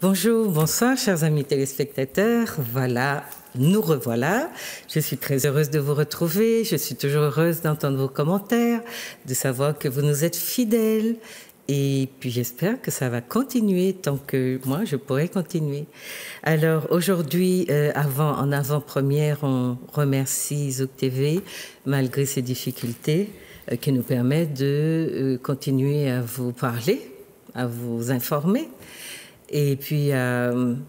Bonjour, bonsoir, chers amis téléspectateurs. Voilà, nous revoilà. Je suis très heureuse de vous retrouver. Je suis toujours heureuse d'entendre vos commentaires, de savoir que vous nous êtes fidèles. Et puis j'espère que ça va continuer tant que moi je pourrai continuer. Alors aujourd'hui, en avant-première, on remercie Zouk TV malgré ses difficultés qui nous permettent de continuer à vous parler, à vous informer. Et puis,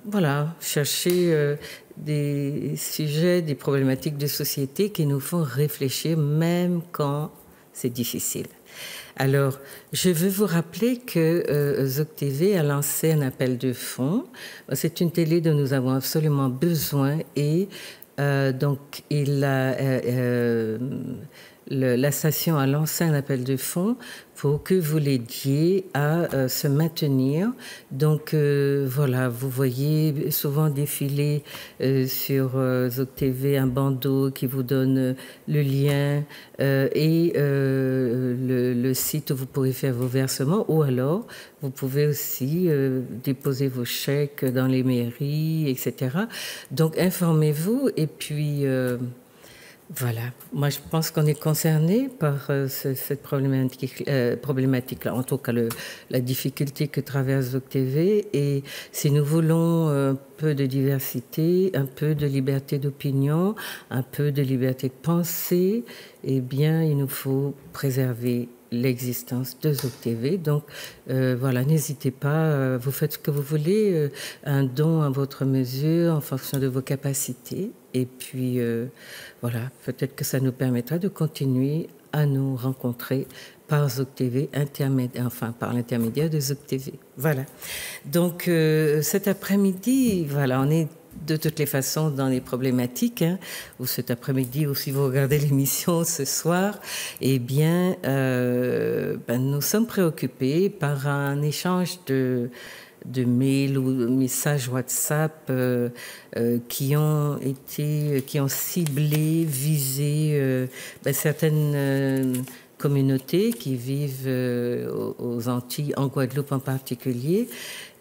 voilà, chercher des sujets, des problématiques de société qui nous font réfléchir même quand c'est difficile. Alors, je veux vous rappeler que Zouk TV a lancé un appel de fonds. C'est une télé dont nous avons absolument besoin et donc la station a lancé un appel de fonds pour que vous l'aidiez à se maintenir. Donc voilà, vous voyez souvent défiler sur Zouk TV un bandeau qui vous donne le lien et le site où vous pourrez faire vos versements, ou alors vous pouvez aussi déposer vos chèques dans les mairies, etc. Donc informez-vous et puis voilà, moi je pense qu'on est concerné par cette problématique-là, en tout cas la difficulté que traverse Zouk TV. Et si nous voulons un peu de diversité, un peu de liberté d'opinion, un peu de liberté de pensée, eh bien il nous faut préserver l'existence de Zouk TV. Donc voilà, n'hésitez pas, vous faites ce que vous voulez, un don à votre mesure en fonction de vos capacités. Et puis voilà, peut-être que ça nous permettra de continuer à nous rencontrer par Zouk TV, par l'intermédiaire de Zouk TV. Voilà. Donc cet après-midi, voilà, on est de toutes les façons dans les problématiques, ou cet après-midi, ou si vous regardez l'émission ce soir, eh bien, nous sommes préoccupés par un échange de mails ou de messages WhatsApp qui ont ciblé, visé certaines communautés qui vivent aux Antilles, en Guadeloupe en particulier.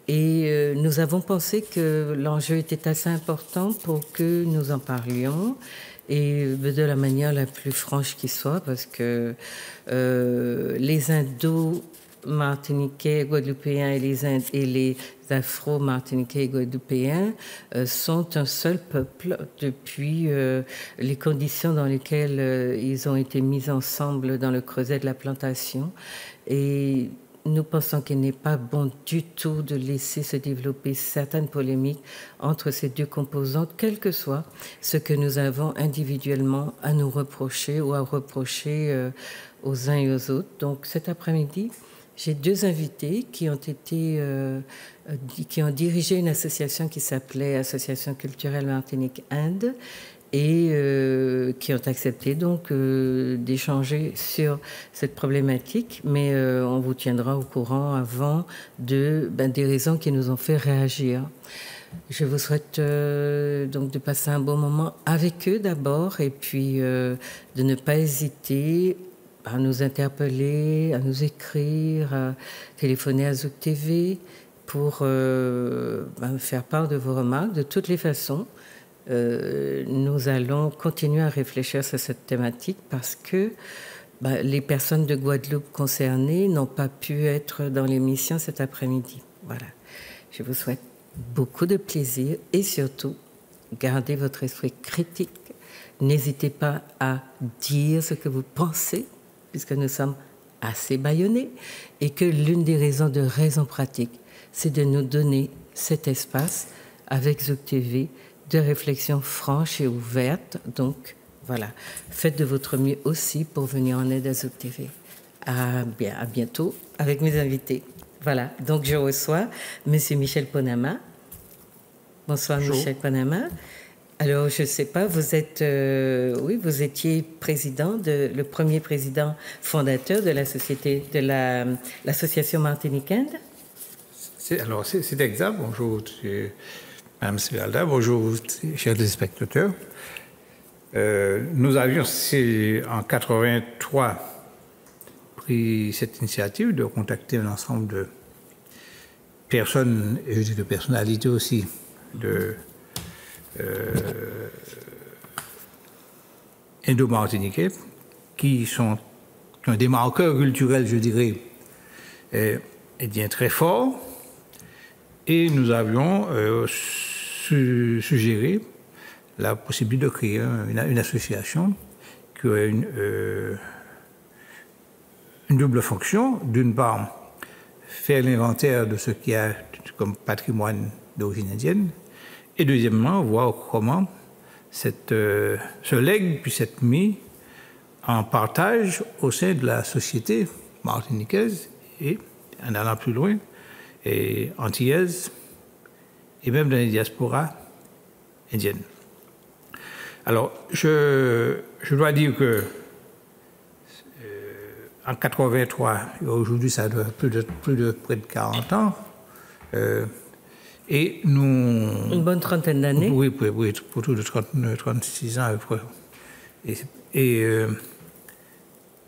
Et nous avons pensé que l'enjeu était assez important pour que nous en parlions, et de la manière la plus franche qui soit, parce que les Indo-Martiniquais, Guadeloupéens et les Afro-Martiniquais et Guadeloupéens sont un seul peuple depuis les conditions dans lesquelles ils ont été mis ensemble dans le creuset de la plantation. Et nous pensons qu'il n'est pas bon du tout de laisser se développer certaines polémiques entre ces deux composantes, quel que soit ce que nous avons individuellement à nous reprocher ou à reprocher aux uns et aux autres. Donc cet après-midi, j'ai deux invités qui ont dirigé une association qui s'appelait Association culturelle Martinique-Inde, et qui ont accepté donc d'échanger sur cette problématique, mais on vous tiendra au courant avant des raisons qui nous ont fait réagir. Je vous souhaite donc de passer un bon moment avec eux d'abord, et puis de ne pas hésiter à nous interpeller, à nous écrire, à téléphoner à Zouk TV pour faire part de vos remarques. De toutes les façons, nous allons continuer à réfléchir sur cette thématique parce que les personnes de Guadeloupe concernées n'ont pas pu être dans l'émission cet après-midi. Voilà. Je vous souhaite beaucoup de plaisir et surtout, gardez votre esprit critique. N'hésitez pas à dire ce que vous pensez, puisque nous sommes assez bâillonnés, et que l'une des raisons pratiques, c'est de nous donner cet espace avec Zouk TV de réflexion franche et ouverte. Donc, voilà, faites de votre mieux aussi pour venir en aide à Zouk TV. À bientôt avec mes invités. Voilà, donc je reçois M. Michel Ponama. Bonsoir. Bonjour. Michel Ponama. Alors, je ne sais pas, vous étiez le premier président fondateur de la société, de l'association Martinique-Inde. C'est exact. Bonjour, Mme Svelda, bonjour, chers téléspectateurs. Nous avions, en 1983, pris cette initiative de contacter un ensemble personnes, et je dis de personnalités aussi, indo-martiniquais, qui ont des marqueurs culturels, je dirais, très forts. Et nous avions suggéré la possibilité de créer une association qui aurait une double fonction. D'une part, faire l'inventaire de ce qu'il y a comme patrimoine d'origine indienne, et deuxièmement, voir comment ce legs puisse être mis en partage au sein de la société martiniquaise et, en allant plus loin, et antillaise, et même dans les diasporas indiennes. Alors, je dois dire que en 83, aujourd'hui ça doit plus de près de 40 ans, et nous... Une bonne trentaine d'années. Oui, autour de 36 ans à peu près.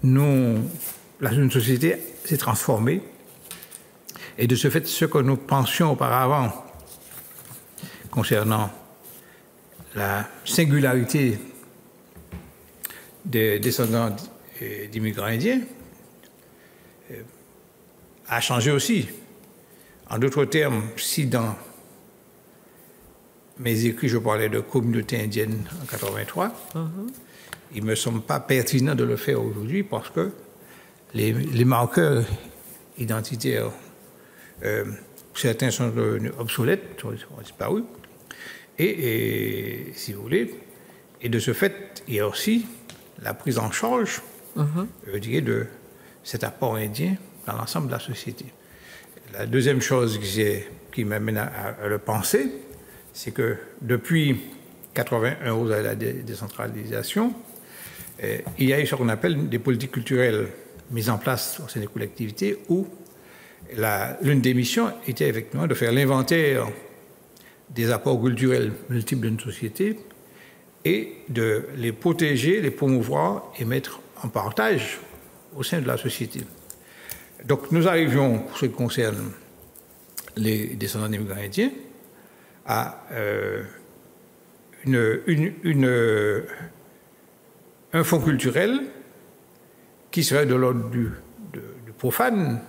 Une société s'est transformée. Et de ce fait, ce que nous pensions auparavant concernant la singularité des descendants d'immigrants indiens a changé aussi. En d'autres termes, si dans mes écrits, je parlais de communauté indienne en 83, il ne me semble pas pertinent de le faire aujourd'hui parce que les marqueurs identitaires, certains sont devenus obsolètes, ont disparu, et si vous voulez, et de ce fait, il y a aussi la prise en charge, je dirais, de cet apport indien dans l'ensemble de la société. La deuxième chose qui m'amène à le penser, c'est que depuis 1981, à la décentralisation, il y a eu ce qu'on appelle des politiques culturelles mises en place au sein des collectivités où l'une des missions était effectivement de faire l'inventaire des apports culturels multiples d'une société et de les protéger, les promouvoir et mettre en partage au sein de la société. Donc nous arrivions, pour ce qui concerne les descendants d'immigrants indiens, à un fonds culturel qui serait de l'ordre du profane,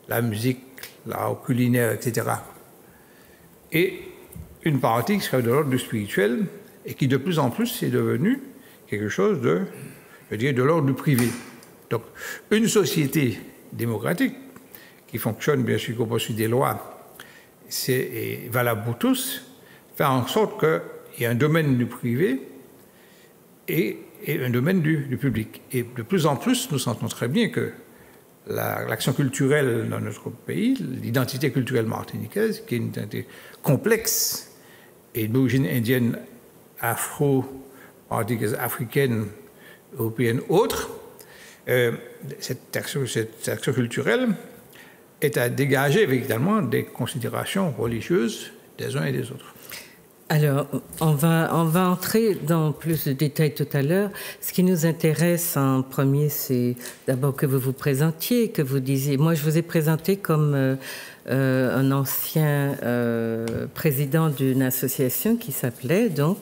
la musique, l'art culinaire, etc. Et une partie qui serait de l'ordre du spirituel et qui de plus en plus est devenu quelque chose de l'ordre du privé. Donc une société démocratique qui fonctionne bien sûr au poste des lois, c'est valable pour tous, faire en sorte qu'il y ait un domaine du privé et un domaine du public. Et de plus en plus, nous sentons très bien que l'action culturelle dans notre pays, l'identité culturelle martiniquaise, qui est une identité complexe et d'origine indienne, afro-martiniquaise, africaine, européenne, autre, cette action culturelle est à dégager évidemment des considérations religieuses des uns et des autres. Alors, on va entrer dans plus de détails tout à l'heure. Ce qui nous intéresse en premier, c'est d'abord que vous vous présentiez, que vous disiez... Moi, je vous ai présenté comme un ancien président d'une association qui s'appelait donc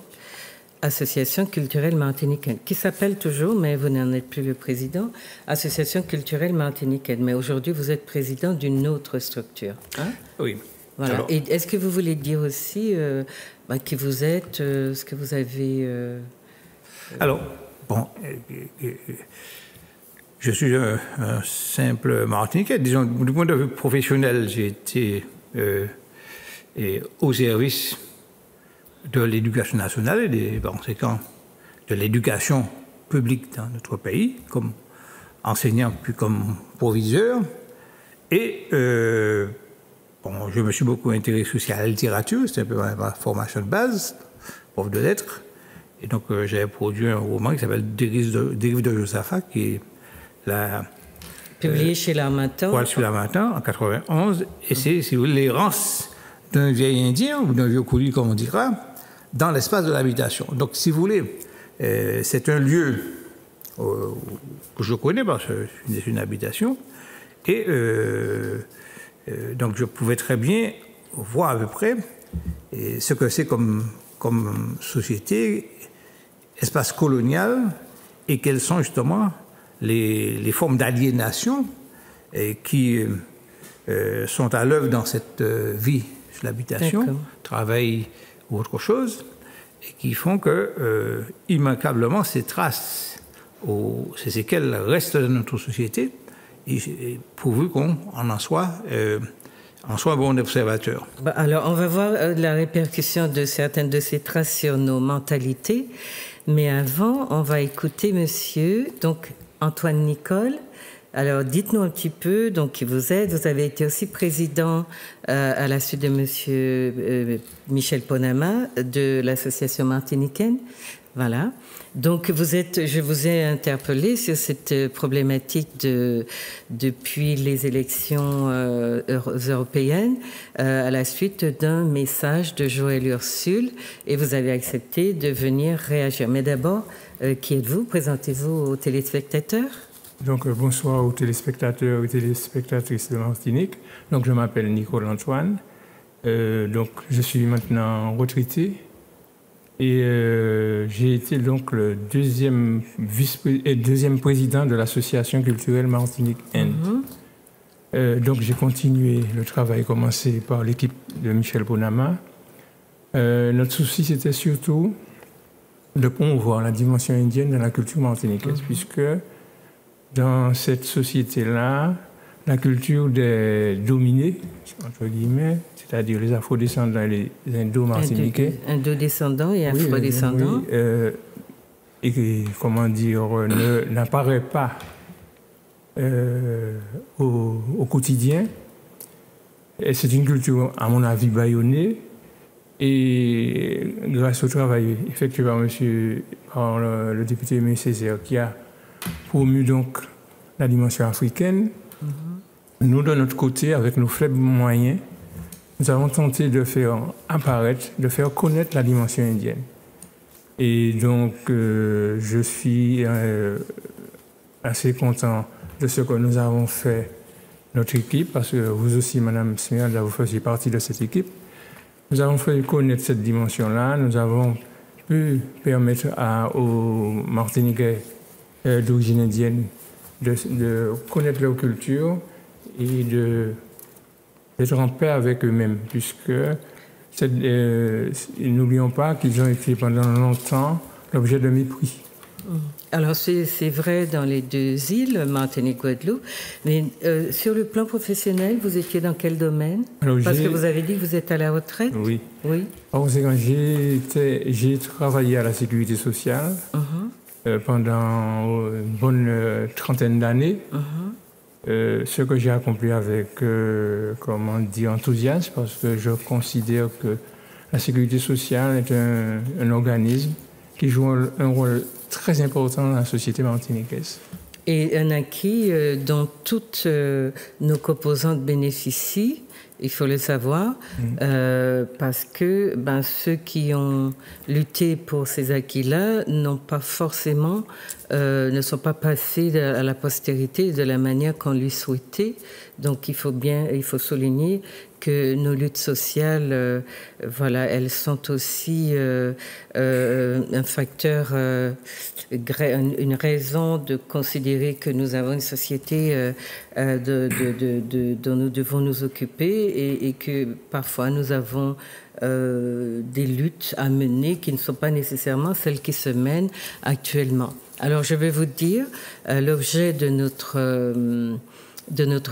Association culturelle martiniquaine, qui s'appelle toujours, mais vous n'en êtes plus le président, Association culturelle martiniquaine. Mais aujourd'hui, vous êtes président d'une autre structure. Hein? Oui. Voilà. Alors, et est-ce que vous voulez dire aussi qui vous êtes, ce que vous avez... Alors, bon, je suis un simple Martiniquais. Disons, du point de vue professionnel, j'ai été au service de l'éducation nationale et des conséquences de l'éducation publique dans notre pays, comme enseignant puis comme proviseur. Et bon, je me suis beaucoup intéressé aussi à la littérature, c'était un peu ma formation de base, prof de lettres. Et donc j'avais produit un roman qui s'appelle Dérive de Josaphat, qui est publié chez L'Harmattan. Voilà, chez L'Harmattan, en 91. Et c'est, si vous voulez, l'errance d'un vieil Indien, ou d'un vieux coulis, comme on dira, dans l'espace de l'habitation. Donc, si vous voulez, c'est un lieu que je connais parce que c'est une habitation. Et Donc je pouvais très bien voir à peu près ce que c'est comme société, espace colonial, et quelles sont justement les formes d'aliénation qui sont à l'œuvre dans cette vie sur l'habitation, travail ou autre chose, et qui font que, immanquablement, ces traces, ces séquelles restent dans notre société, et pourvu qu'on en soit un bon observateur. Alors, on va voir la répercussion de certaines de ces traces sur nos mentalités, mais avant, on va écouter monsieur, donc Antoine Nicole. Alors, dites-nous un petit peu, donc, qui vous êtes. Vous avez été aussi président à la suite de monsieur Michel Ponama de l'association martiniquaine. Voilà. Donc, je vous ai interpellé sur cette problématique depuis les élections européennes à la suite d'un message de Joël Ursule, et vous avez accepté de venir réagir. Mais d'abord, qui êtes-vous? Présentez-vous aux téléspectateurs. Donc, bonsoir aux téléspectateurs et téléspectatrices de Martinique. Donc, je m'appelle Nicole Antoine. Donc, je suis maintenant retraité. Et j'ai été donc le deuxième président de l'association culturelle Martinique End. Donc j'ai continué le travail commencé par l'équipe de Michel Ponama. Notre souci, c'était surtout de promouvoir la dimension indienne dans la culture martiniquaise, puisque dans cette société-là, la culture des dominés, entre guillemets, c'est-à-dire les afrodescendants et les indo-martiniquais. Indo-descendants et afrodescendants. Oui, et comment dire, n'apparaît pas au quotidien. Et c'est une culture, à mon avis, bâillonnée. Et grâce au travail effectué par le député Aimé Césaire, qui a promu donc la dimension africaine, nous, de notre côté, avec nos faibles moyens, nous avons tenté de faire apparaître, de faire connaître la dimension indienne. Et donc, je suis assez content de ce que nous avons fait, notre équipe, parce que vous aussi, Madame Smiralda, vous faisiez partie de cette équipe. Nous avons fait connaître cette dimension-là. Nous avons pu permettre aux Martiniquais d'origine indienne de connaître leur culture et d'être en paix avec eux-mêmes, puisque n'oublions pas qu'ils ont été pendant longtemps l'objet de mépris. Alors c'est vrai dans les deux îles, Martinique et Guadeloupe, mais sur le plan professionnel, vous étiez dans quel domaine? Parce que vous avez dit que vous êtes à la retraite. Oui. Oui. Alors, j'ai travaillé à la sécurité sociale pendant une bonne trentaine d'années. Ce que j'ai accompli avec, enthousiasme, parce que je considère que la sécurité sociale est un organisme qui joue un rôle très important dans la société martiniquaise. Et un acquis dont toutes nos composantes bénéficient, il faut le savoir, parce que ceux qui ont lutté pour ces acquis-là n'ont pas forcément, ne sont pas passés à la postérité de la manière qu'on lui souhaitait. Donc il faut souligner que nos luttes sociales, elles sont aussi un facteur, une raison de considérer que nous avons une société dont nous devons nous occuper et que parfois nous avons des luttes à mener qui ne sont pas nécessairement celles qui se mènent actuellement. Alors je vais vous dire l'objet de notre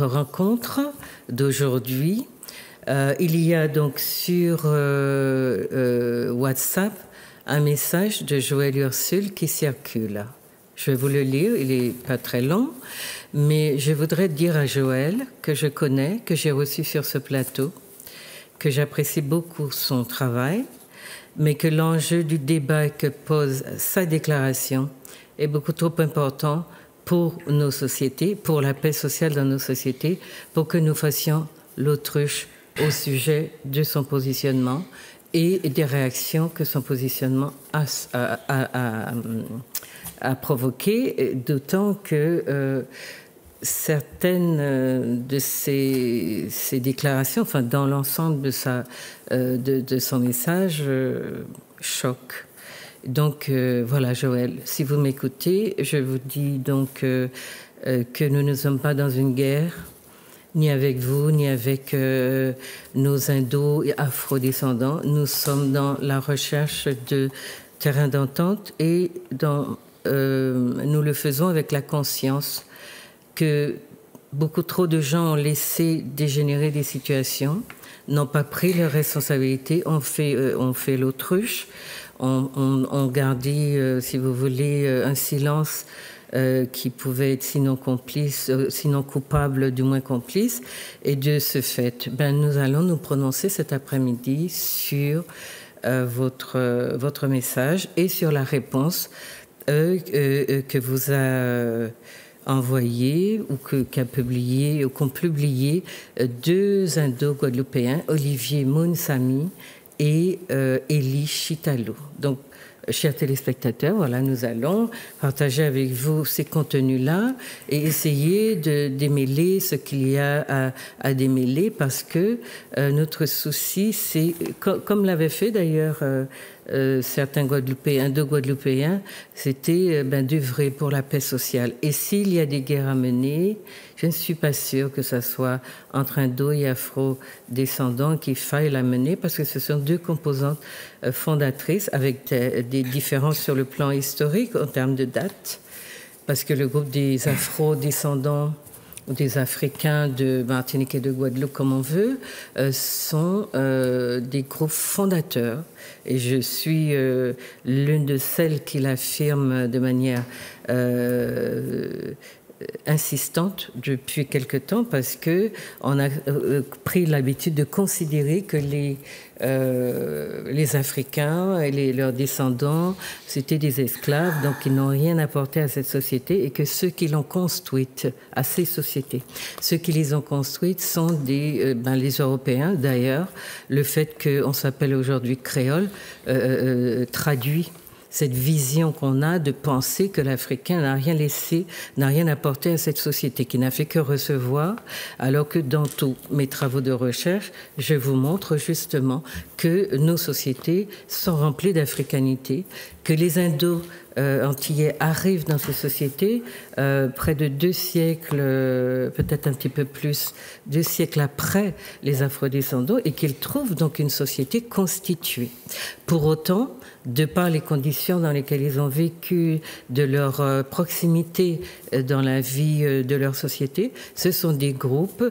rencontre d'aujourd'hui. Il y a donc sur WhatsApp un message de Joël Ursule qui circule. Je vais vous le lire, il n'est pas très long, mais je voudrais dire à Joël que je connais, que j'ai reçu sur ce plateau, que j'apprécie beaucoup son travail, mais que l'enjeu du débat que pose sa déclaration est beaucoup trop important pour nos sociétés, pour la paix sociale dans nos sociétés, pour que nous fassions l'autruche au sujet de son positionnement et des réactions que son positionnement a provoqué, d'autant que certaines de ces déclarations, enfin dans l'ensemble de son message, choquent. Donc voilà, Joël, si vous m'écoutez, je vous dis donc que nous ne sommes pas dans une guerre, ni avec vous, ni avec nos indo et afro-descendants. Nous sommes dans la recherche de terrain d'entente et nous le faisons avec la conscience que beaucoup trop de gens ont laissé dégénérer des situations, n'ont pas pris leurs responsabilités, ont fait l'autruche, ont gardé, si vous voulez, un silence qui pouvait être sinon complice, sinon coupable, du moins complice. Et de ce fait, nous allons nous prononcer cet après-midi sur votre message et sur la réponse que vous a envoyé ou qu'ont publié deux Indo-Guadeloupéens, Olivier Mounsami et Élie Chitalo. Donc, chers téléspectateurs, voilà, nous allons partager avec vous ces contenus-là et essayer de démêler ce qu'il y a à démêler, parce que notre souci, c'est, comme l'avaient fait d'ailleurs certains Guadeloupéens, deux Guadeloupéens, c'était d'œuvrer pour la paix sociale. Et s'il y a des guerres à mener, je ne suis pas sûre que ce soit entre indo et afro-descendants qu'il faille la mener, parce que ce sont deux composantes fondatrices avec des différences sur le plan historique en termes de date, parce que le groupe des afro-descendants ou des Africains de Martinique et de Guadeloupe, comme on veut, sont des groupes fondateurs. Et je suis l'une de celles qui l'affirment de manière insistante depuis quelque temps, parce que on a pris l'habitude de considérer que les Africains et leurs descendants, c'était des esclaves, donc ils n'ont rien apporté à cette société, et que ceux qui l'ont construite, à ces sociétés, ceux qui les ont construites sont les Européens. D'ailleurs, le fait qu'on s'appelle aujourd'hui créole traduit cette vision qu'on a de penser que l'Africain n'a rien laissé, n'a rien apporté à cette société, qui n'a fait que recevoir, alors que dans tous mes travaux de recherche, je vous montre justement que nos sociétés sont remplies d'africanité, que les Indo-Antillais arrivent dans ces sociétés près de 2 siècles, peut-être un petit peu plus, 2 siècles après les afrodescendants, et qu'ils trouvent donc une société constituée. Pour autant, de par les conditions dans lesquelles ils ont vécu, de leur proximité dans la vie de leur société, ce sont des groupes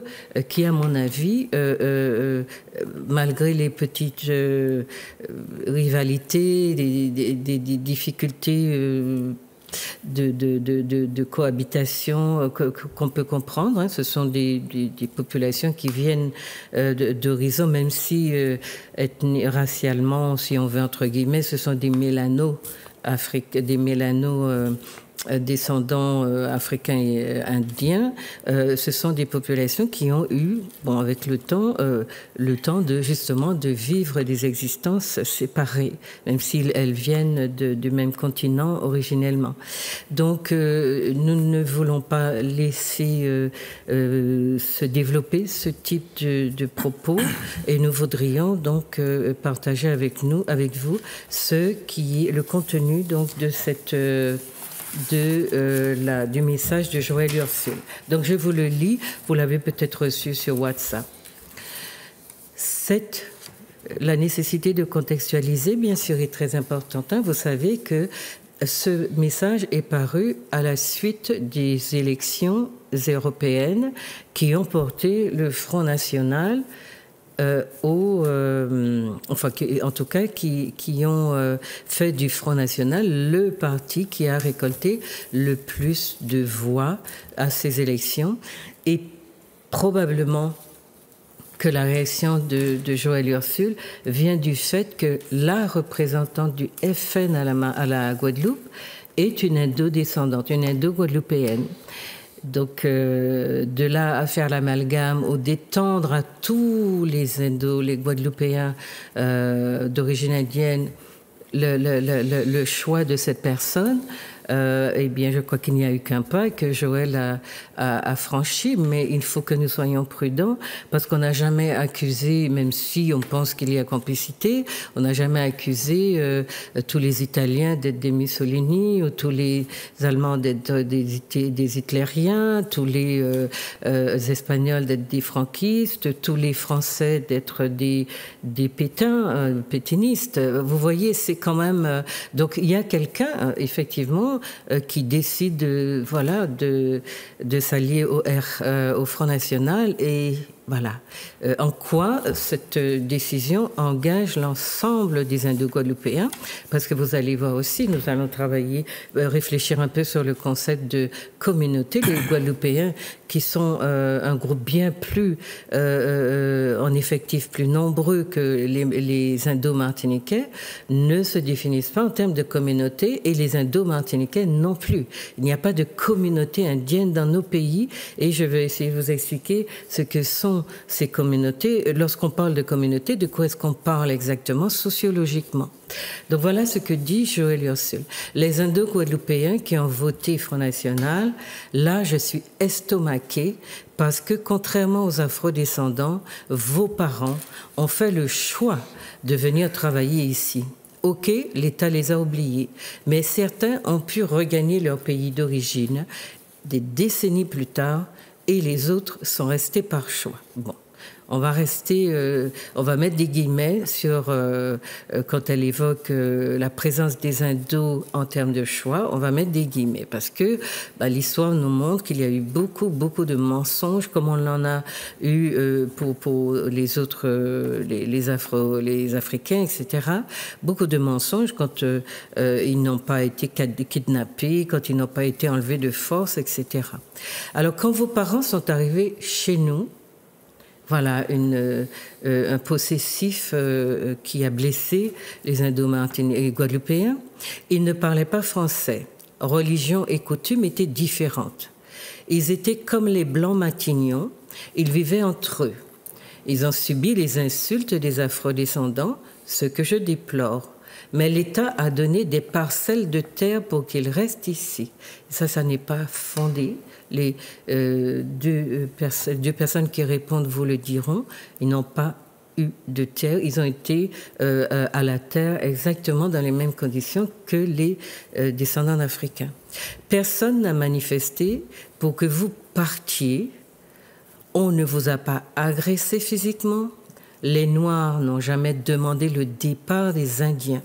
qui, à mon avis, malgré les petites rivalités, des difficultés de cohabitation qu'on peut comprendre, hein. Ce sont des populations qui viennent d'horizons, même si racialement, si on veut entre guillemets, ce sont des mélanos descendants africains et indiens. Ce sont des populations qui ont eu, avec le temps de justement de vivre des existences séparées, même si elles viennent du même continent originellement. Donc, nous ne voulons pas laisser se développer ce type de propos, et nous voudrions donc partager avec vous ce qui est le contenu donc de cette du message de Joël Ursule. Donc je vous le lis, vous l'avez peut-être reçu sur WhatsApp. La nécessité de contextualiser, bien sûr, est très importante. Vous savez que ce message est paru à la suite des élections européennes qui ont porté le Front National en tout cas, qui ont fait du Front National le parti qui a récolté le plus de voix à ces élections. Et probablement que la réaction de Joël Ursule vient du fait que la représentante du FN à la Guadeloupe est une indo-descendante, une indo-guadeloupéenne. Donc, de là à faire l'amalgame ou d'étendre à tous les Guadeloupéens d'origine indienne le choix de cette personne, eh bien, je crois qu'il n'y a eu qu'un pas que Joël a franchi, mais il faut que nous soyons prudents parce qu'on n'a jamais accusé, même si on pense qu'il y a complicité, on n'a jamais accusé tous les Italiens d'être des Mussolini ou tous les Allemands d'être des hitlériens, tous les Espagnols d'être des franquistes, tous les Français d'être des pétins, pétinistes. Vous voyez, c'est quand même... donc il y a quelqu'un, effectivement, qui décide voilà, de s'allier au Front National et... Voilà. En quoi cette décision engage l'ensemble des Indo-Guadeloupéens? Parce que vous allez voir aussi, nous allons travailler, réfléchir un peu sur le concept de communauté. Les Guadeloupéens, qui sont un groupe bien plus, en effectif, plus nombreux que les Indo-Martiniquais, ne se définissent pas en termes de communauté et les Indo-Martiniquais non plus. Il n'y a pas de communauté indienne dans nos pays et je vais essayer de vous expliquer ce que sont ces communautés. Lorsqu'on parle de communauté, de quoi est-ce qu'on parle exactement sociologiquement? Donc voilà ce que dit Joël Ursule. Les Indo-Guadeloupéens qui ont voté Front National, là je suis estomaquée parce que contrairement aux afro-descendants, vos parents ont fait le choix de venir travailler ici. Ok, l'État les a oubliés, mais certains ont pu regagner leur pays d'origine des décennies plus tard et les autres sont restés par choix. Bon, on va rester, on va mettre des guillemets sur quand elle évoque la présence des Indos en termes de choix, on va mettre des guillemets parce que l'histoire nous montre qu'il y a eu beaucoup de mensonges comme on en a eu pour les autres, les Africains, etc. Beaucoup de mensonges quand ils n'ont pas été kidnappés, quand ils n'ont pas été enlevés de force, etc. Alors quand vos parents sont arrivés chez nous, voilà, un possessif qui a blessé les Indo-Martiniquais et Guadeloupéens. Ils ne parlaient pas français. Religion et coutumes étaient différentes. Ils étaient comme les Blancs Matignons. Ils vivaient entre eux. Ils ont subi les insultes des afrodescendants, ce que je déplore. Mais l'État a donné des parcelles de terre pour qu'ils restent ici. Ça n'est pas fondé. Les deux personnes qui répondent vous le diront. Ils n'ont pas eu de terre. Ils ont été à la terre exactement dans les mêmes conditions que les descendants d'Africains. Personne n'a manifesté pour que vous partiez. On ne vous a pas agressé physiquement. Les Noirs n'ont jamais demandé le départ des Indiens.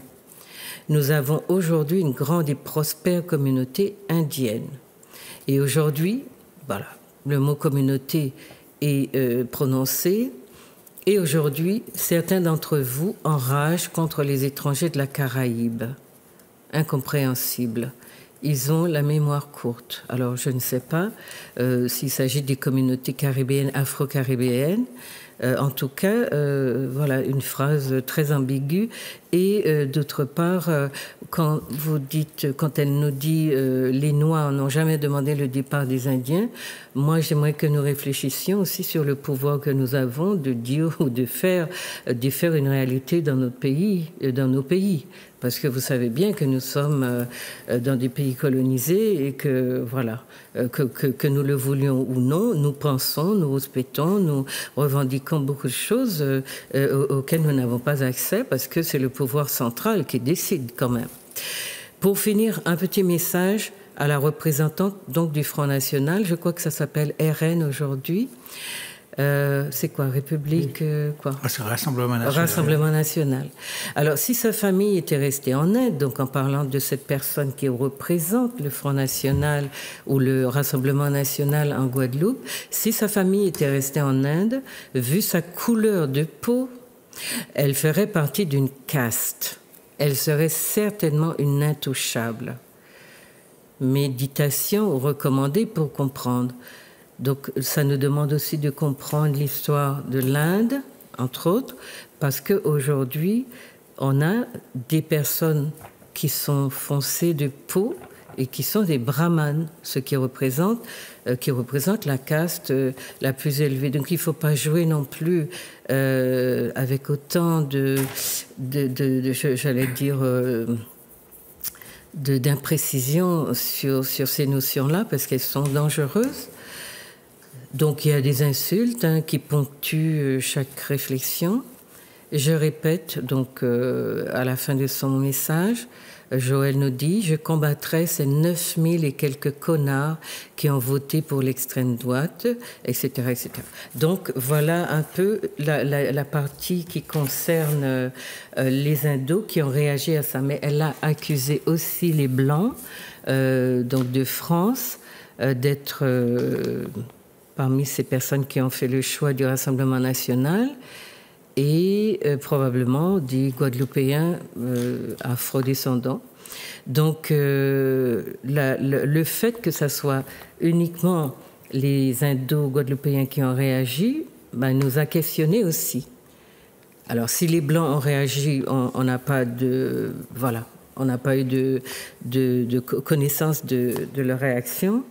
Nous avons aujourd'hui une grande et prospère communauté indienne. Et aujourd'hui, voilà, le mot communauté est prononcé. Et aujourd'hui, certains d'entre vous enragent contre les étrangers de la Caraïbe. Incompréhensible. Ils ont la mémoire courte. Alors, je ne sais pas s'il s'agit des communautés caribéennes, afro-caribéennes. En tout cas, voilà, une phrase très ambiguë. Et d'autre part, quand elle nous dit les Noirs n'ont jamais demandé le départ des Indiens, moi j'aimerais que nous réfléchissions aussi sur le pouvoir que nous avons de dire ou de faire une réalité dans notre pays, dans nos pays. Parce que vous savez bien que nous sommes dans des pays colonisés et que, voilà, que nous le voulions ou non, nous pensons, nous respectons, nous revendiquons beaucoup de choses auxquelles nous n'avons pas accès parce que c'est le pouvoir central qui décide quand même. Pour finir, un petit message à la représentante donc du Front National, je crois que ça s'appelle RN aujourd'hui. C'est quoi, République quoi? C'est Rassemblement National. Rassemblement National. Alors, si sa famille était restée en Inde, donc en parlant de cette personne qui représente le Front National ou le Rassemblement National en Guadeloupe, si sa famille était restée en Inde, vu sa couleur de peau, elle ferait partie d'une caste. Elle serait certainement une intouchable. Méditation recommandée pour comprendre. Donc, ça nous demande aussi de comprendre l'histoire de l'Inde, entre autres, parce qu'aujourd'hui, on a des personnes qui sont foncées de peau et qui sont des brahmanes, ce qui représente la caste la plus élevée. Donc, il ne faut pas jouer non plus avec autant j'allais dire... d'imprécision sur ces notions-là parce qu'elles sont dangereuses. Donc il y a des insultes qui ponctuent chaque réflexion. Je répète donc à la fin de son message, Joël nous dit « Je combattrai ces 9000 et quelques connards qui ont voté pour l'extrême droite, etc. etc. » Donc voilà un peu la partie qui concerne les Indos qui ont réagi à ça. Mais elle a accusé aussi les Blancs donc de France d'être parmi ces personnes qui ont fait le choix du Rassemblement national et probablement des Guadeloupéens afrodescendants. Donc, le fait que ce soit uniquement les Indo-Guadeloupéens qui ont réagi nous a questionné aussi. Alors, si les Blancs ont réagi, on n'a pas de... Voilà, on n'a pas eu de connaissance de leur réaction.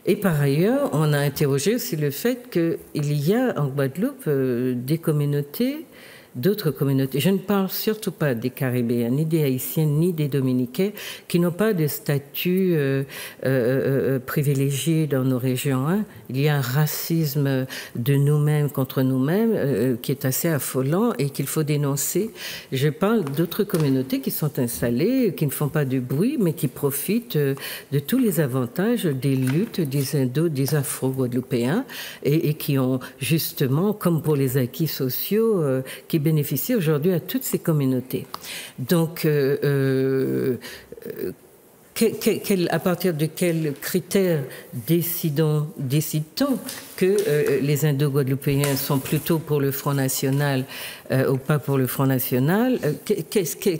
Et par ailleurs, on a interrogé aussi le fait qu'il y a en Guadeloupe des communautés, d'autres communautés. Je ne parle surtout pas des Caribéens, ni des Haïtiens, ni des Dominicains, qui n'ont pas de statut privilégié dans nos régions. Hein. Il y a un racisme de nous-mêmes contre nous-mêmes qui est assez affolant et qu'il faut dénoncer. Je parle d'autres communautés qui sont installées, qui ne font pas de bruit, mais qui profitent de tous les avantages des luttes des Indos, des Afro-Guadeloupéens et qui ont justement, comme pour les acquis sociaux, qui bénéficient aujourd'hui à toutes ces communautés. Donc, à partir de quels critères décide-t-on que les Indo-Guadeloupéens sont plutôt pour le Front National ou pas pour le Front National?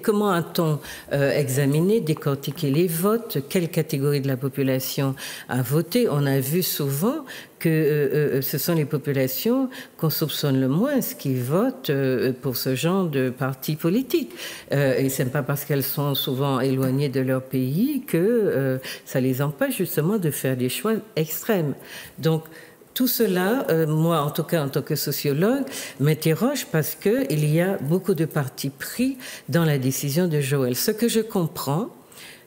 Comment a-t-on examiné, décortiqué les votes? Quelle catégorie de la population a voté? On a vu souvent que ce sont les populations qu'on soupçonne le moins qui votent pour ce genre de partis politiques. Et ce n'est pas parce qu'elles sont souvent éloignées de leur pays que ça les empêche justement de faire des choix extrêmes. Donc, tout cela, moi en tout cas en tant que sociologue, m'interroge parce qu'il y a beaucoup de partis pris dans la décision de Joël. Ce que je comprends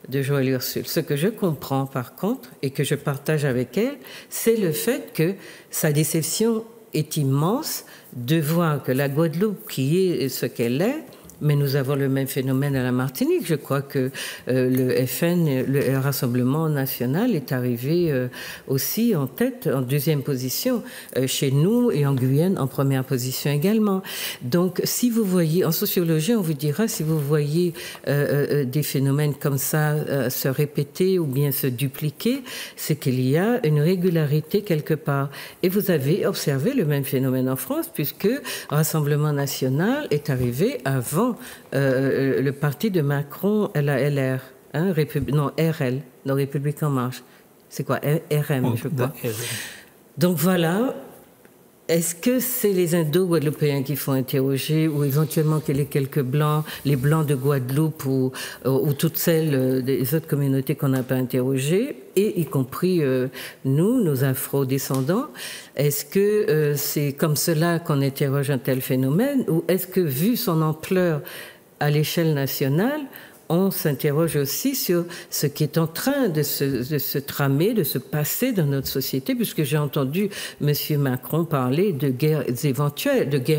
de Joël Ursule, ce que je comprends par contre et que je partage avec elle, c'est le fait que sa déception est immense de voir que la Guadeloupe, qui est ce qu'elle est, mais nous avons le même phénomène à la Martinique. Je crois que le FN, le Rassemblement national, est arrivé aussi en tête, en deuxième position chez nous et en Guyane en première position également. Donc, si vous voyez, en sociologie, on vous dira, si vous voyez des phénomènes comme ça se répéter ou bien se dupliquer, c'est qu'il y a une régularité quelque part. Et vous avez observé le même phénomène en France, puisque le Rassemblement national est arrivé avant le parti de Macron, LR, hein, RL, non, République en marche. C'est quoi? RM, je crois. Donc voilà. Est-ce que c'est les Indo-Guadeloupéens qu'il faut interroger ou éventuellement qu'il y ait quelques Blancs, les Blancs de Guadeloupe ou toutes celles des autres communautés qu'on n'a pas interrogées, et y compris nous, nos Afro-descendants? Est-ce que c'est comme cela qu'on interroge un tel phénomène ou est-ce que, vu son ampleur à l'échelle nationale, on s'interroge aussi sur ce qui est en train de se tramer, de se passer dans notre société, puisque j'ai entendu M. Macron parler de guerres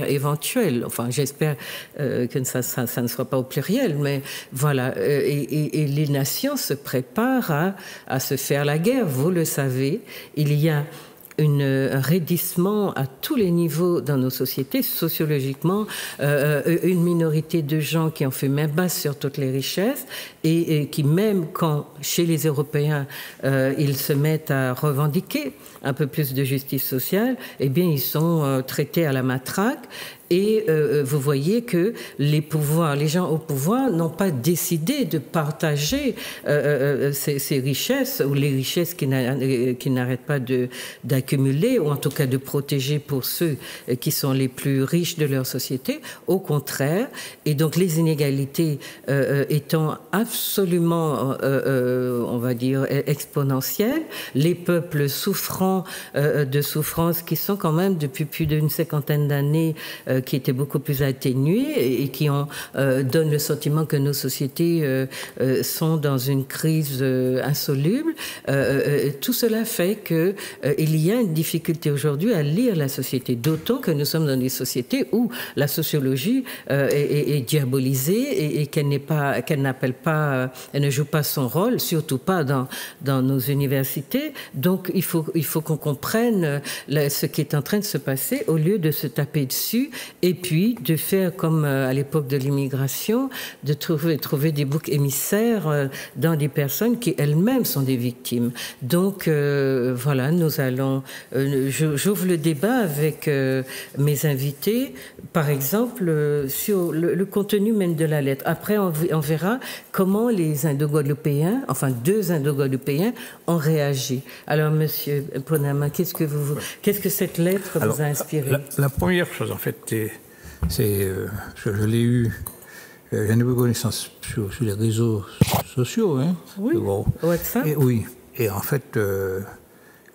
éventuelles. Enfin, j'espère que ça ne soit pas au pluriel, mais voilà. Et les nations se préparent à se faire la guerre. Vous le savez, il y a un raidissement à tous les niveaux dans nos sociétés, sociologiquement, une minorité de gens qui ont fait main basse sur toutes les richesses et qui, même quand, chez les Européens, ils se mettent à revendiquer un peu plus de justice sociale, eh bien, ils sont traités à la matraque. Et vous voyez que les gens au pouvoir n'ont pas décidé de partager ces richesses ou les richesses qui n'arrêtent pas d'accumuler ou en tout cas de protéger pour ceux qui sont les plus riches de leur société. Au contraire. Et donc les inégalités étant absolument, on va dire, exponentielles, les peuples souffrant de souffrances qui sont quand même depuis plus d'une cinquantaine d'années qui étaient beaucoup plus atténuées et qui donnent le sentiment que nos sociétés sont dans une crise insoluble. Tout cela fait qu'il y a une difficulté aujourd'hui à lire la société, d'autant que nous sommes dans des sociétés où la sociologie est diabolisée et qu'elle n'appelle pas, elle ne joue pas son rôle, surtout pas dans nos universités. Donc il faut qu'on comprenne ce qui est en train de se passer au lieu de se taper dessus et puis de faire comme à l'époque de l'immigration, de trouver des boucs émissaires dans des personnes qui elles-mêmes sont des victimes. Donc voilà, nous allons... j'ouvre le débat avec mes invités, par exemple, sur le contenu même de la lettre. Après, on verra comment les Indo-Guadeloupéens, enfin 2 Indo-Guadeloupéens, ont réagi. Alors, Monsieur Ponama, qu'est-ce que cette lettre vous a inspiré? La première chose, en fait, c'est je l'ai eu... J'en ai eu connaissance sur les réseaux sociaux. Hein, oui, WhatsApp. Oui. Et en fait,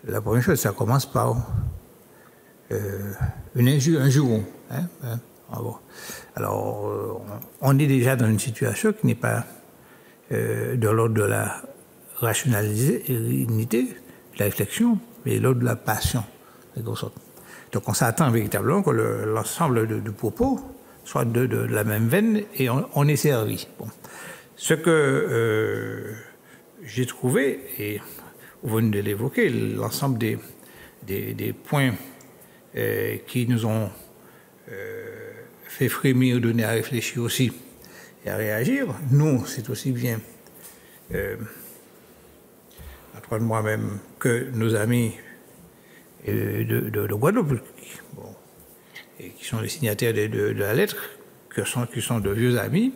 la première chose, ça commence par une injure, un juron. Alors, on est déjà dans une situation qui n'est pas de l'ordre de la rationalité, de la réflexion, mais de l'ordre de la passion. Donc, on s'attend véritablement que l'ensemble de propos soit de la même veine et on est servi. Bon. Ce que j'ai trouvé, et vous venez de l'évoquer, l'ensemble des points qui nous ont fait frémir, donner à réfléchir aussi et à réagir. Nous, c'est aussi bien, entre moi-même, que nos amis de Guadeloupe, et qui sont les signataires de la lettre, qui sont de vieux amis,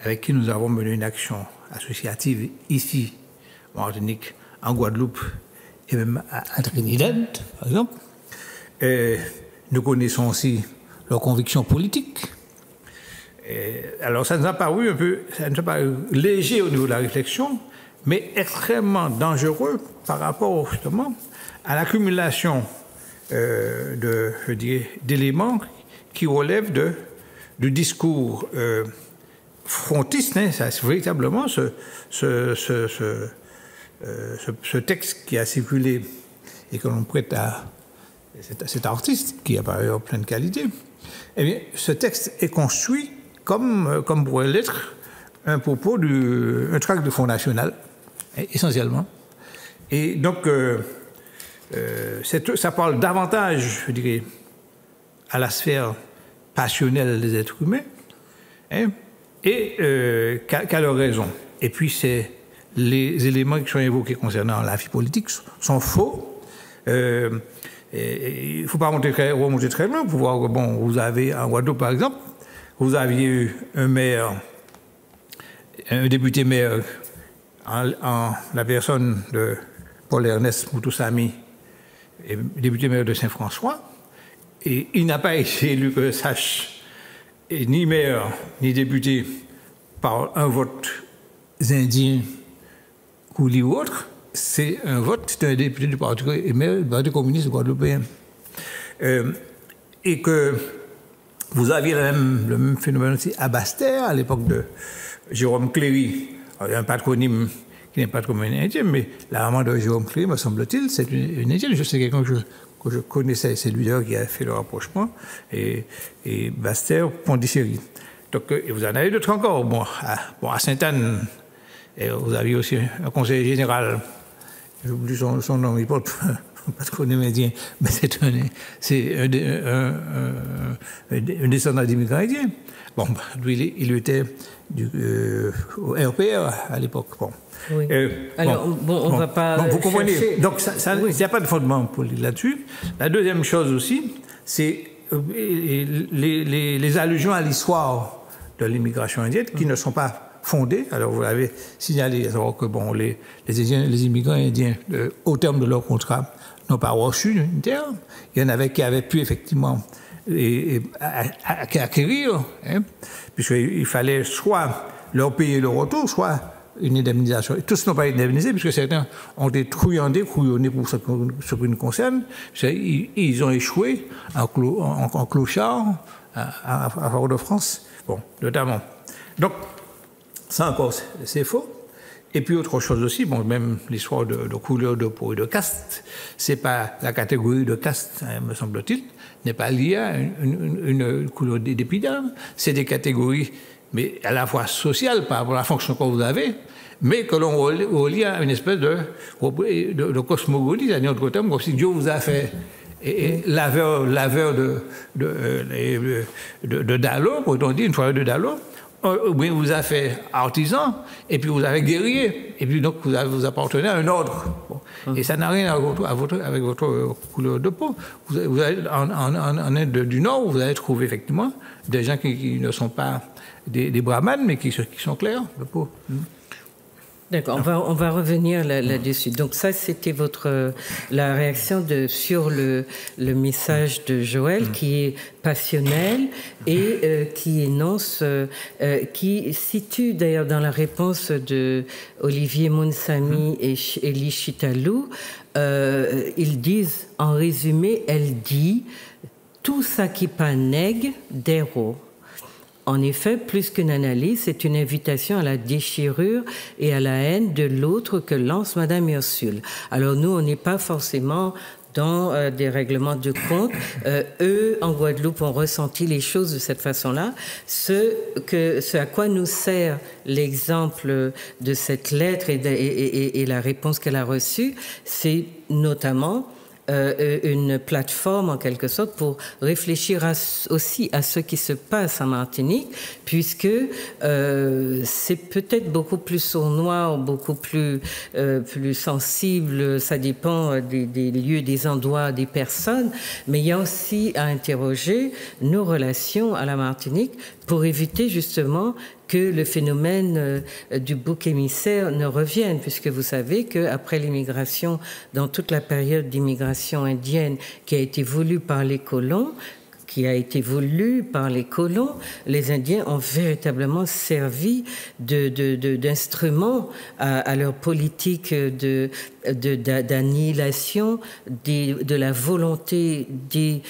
avec qui nous avons mené une action associative ici, en Martinique, en Guadeloupe, et même à Trinidad, par exemple. Nous connaissons aussi leurs convictions politiques. Alors ça nous a paru léger au niveau de la réflexion, mais extrêmement dangereux par rapport justement à l'accumulation d'éléments qui relèvent du discours frontiste. Hein, c'est véritablement ce texte qui a circulé et que l'on prête à cet artiste qui a par ailleurs plein de qualités. Eh bien, ce texte est construit comme pourrait l'être un propos un tract de Front National, essentiellement. Et donc, ça parle davantage, je dirais, à la sphère passionnelle des êtres humains, hein, et qu'à leur raison. Et puis, les éléments qui sont évoqués concernant la vie politique sont faux. Il ne faut pas remonter très loin pour voir que, bon, vous avez, en Guadeloupe, par exemple, vous aviez eu un député maire en la personne de Paul-Ernest Moutoussamy, député maire de Saint-François, et il n'a pas été élu, que je sache, ni maire, ni député, par un vote indien, couli ou autre. C'est un vote d'un député du Parti communiste guadeloupéen. Et que vous aviez le même phénomène aussi à Basse-Terre, à l'époque de Jérôme Cléry. Il y a un patronyme qui n'est pas trop indien, mais la maman de Jérôme Cléry, me semble-t-il, c'est une indienne. Je sais quelqu'un que je connaissais, c'est lui qui a fait le rapprochement, et Basse-Terre, Pondichéry. Donc, et vous en avez d'autres encore. Bon, à Sainte-Anne, vous aviez aussi un conseiller général, j'oublie son nom, il porte pas de patronyme indien, mais c'est un descendant d'immigrants indiens. Bon, lui, il était au RPR à l'époque. Bon. Oui. Alors, on va pas. Vous comprenez. Chercher. Donc, il n'y a pas de fondement politique là-dessus. La deuxième chose aussi, c'est les allusions à l'histoire de l'immigration indienne qui ne sont pas fondées. Alors, vous l'avez signalé, alors que bon, les immigrants indiens, au terme de leur contrat, n'ont pas reçu une terre. Il y en avait qui avaient pu effectivement acquérir, hein, puisqu'il fallait soit leur payer le retour, soit une indemnisation. Et tous n'ont pas été indemnisés, puisque certains ont été couillonnés pour ce qui nous concerne. Ils ont échoué en clochard à Fort-de-France, bon, notamment. Donc, ça encore, c'est faux. Et puis autre chose aussi, bon, même l'histoire de couleur de peau et de caste, c'est pas la catégorie de caste, hein, me semble-t-il, n'est pas liée à une couleur d'épiderme. C'est des catégories, mais à la fois sociales par rapport à la fonction que vous avez, mais que l'on relie à une espèce de cosmogonie, c'est-à-dire autre terme, comme si Dieu vous a fait laveur de Dallot, pourrait-on dire, une fois de Dallot. Oui, vous avez fait artisan, et puis vous avez guerrier, et puis donc vous appartenez à un ordre. Bon. Et ça n'a rien avec votre couleur de peau. Vous allez, en Inde du Nord, vous allez trouver effectivement des gens qui ne sont pas des brahmanes, mais qui sont clairs de peau. D'accord, on va revenir là-dessus. Donc ça, c'était la réaction sur le message de Joël, qui est passionnel et qui énonce, qui situe d'ailleurs dans la réponse de Olivier Mounsami et Elie Chitalou, ils disent, en résumé, elle dit « tout ça qui pas nègre d'héros ». En effet, plus qu'une analyse, c'est une invitation à la déchirure et à la haine de l'autre que lance Madame Ursule. Alors nous, on n'est pas forcément dans des règlements de compte. Eux, en Guadeloupe, ont ressenti les choses de cette façon-là. Ce à quoi nous sert l'exemple de cette lettre et la réponse qu'elle a reçue, c'est notamment une plateforme en quelque sorte pour réfléchir aussi à ce qui se passe en Martinique, puisque c'est peut-être beaucoup plus sournois, beaucoup plus sensible, ça dépend des lieux, des endroits, des personnes, mais il y a aussi à interroger nos relations à la Martinique pour éviter justement que le phénomène du bouc émissaire ne revienne, puisque vous savez qu'après l'immigration, dans toute la période d'immigration indienne qui a été voulue par les colons, les Indiens ont véritablement servi d'instrument à leur politique d'annihilation de la volonté des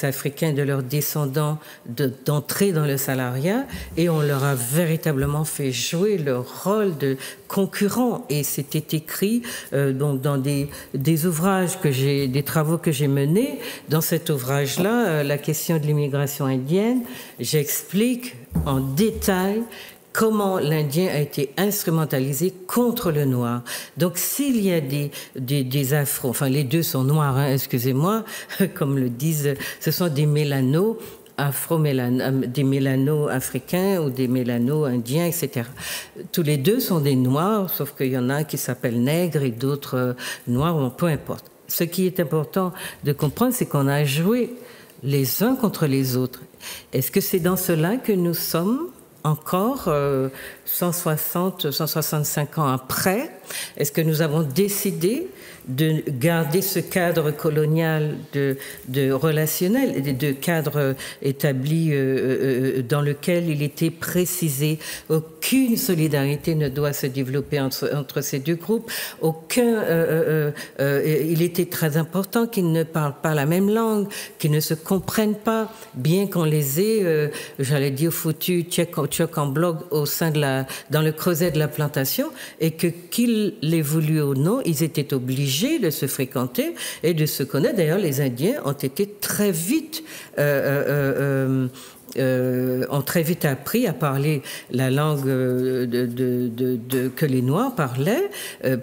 Africains, de leurs descendants, d'entrer dans le salariat, et on leur a véritablement fait jouer leur rôle de concurrents. Et c'était écrit donc dans des ouvrages des travaux que j'ai menés. Dans cet ouvrage-là, la question de l'immigration indienne, j'explique en détail comment l'Indien a été instrumentalisé contre le noir. Donc, s'il y a des afros, enfin, les deux sont noirs, hein, excusez-moi, comme le disent, ce sont des mélanos, des mélanos africains ou des mélanos indiens, etc. Tous les deux sont des noirs, sauf qu'il y en a qui s'appellent nègres et d'autres noirs, bon, peu importe. Ce qui est important de comprendre, c'est qu'on a joué les uns contre les autres. Est-ce que c'est dans cela que nous sommes encore 165 ans après? Est-ce que nous avons décidé de garder ce cadre colonial de relationnel, de cadre établi dans lequel il était précisé aucune solidarité ne doit se développer entre ces deux groupes, il était très important qu'ils ne parlent pas la même langue, qu'ils ne se comprennent pas, bien qu'on les ait, j'allais dire, foutus tchèque en bloc dans le creuset de la plantation, et qu'ils l'aient voulu ou non, ils étaient obligés de se fréquenter et de se connaître. D'ailleurs, les Indiens ont été très vite ont très vite appris à parler la langue que les Noirs parlaient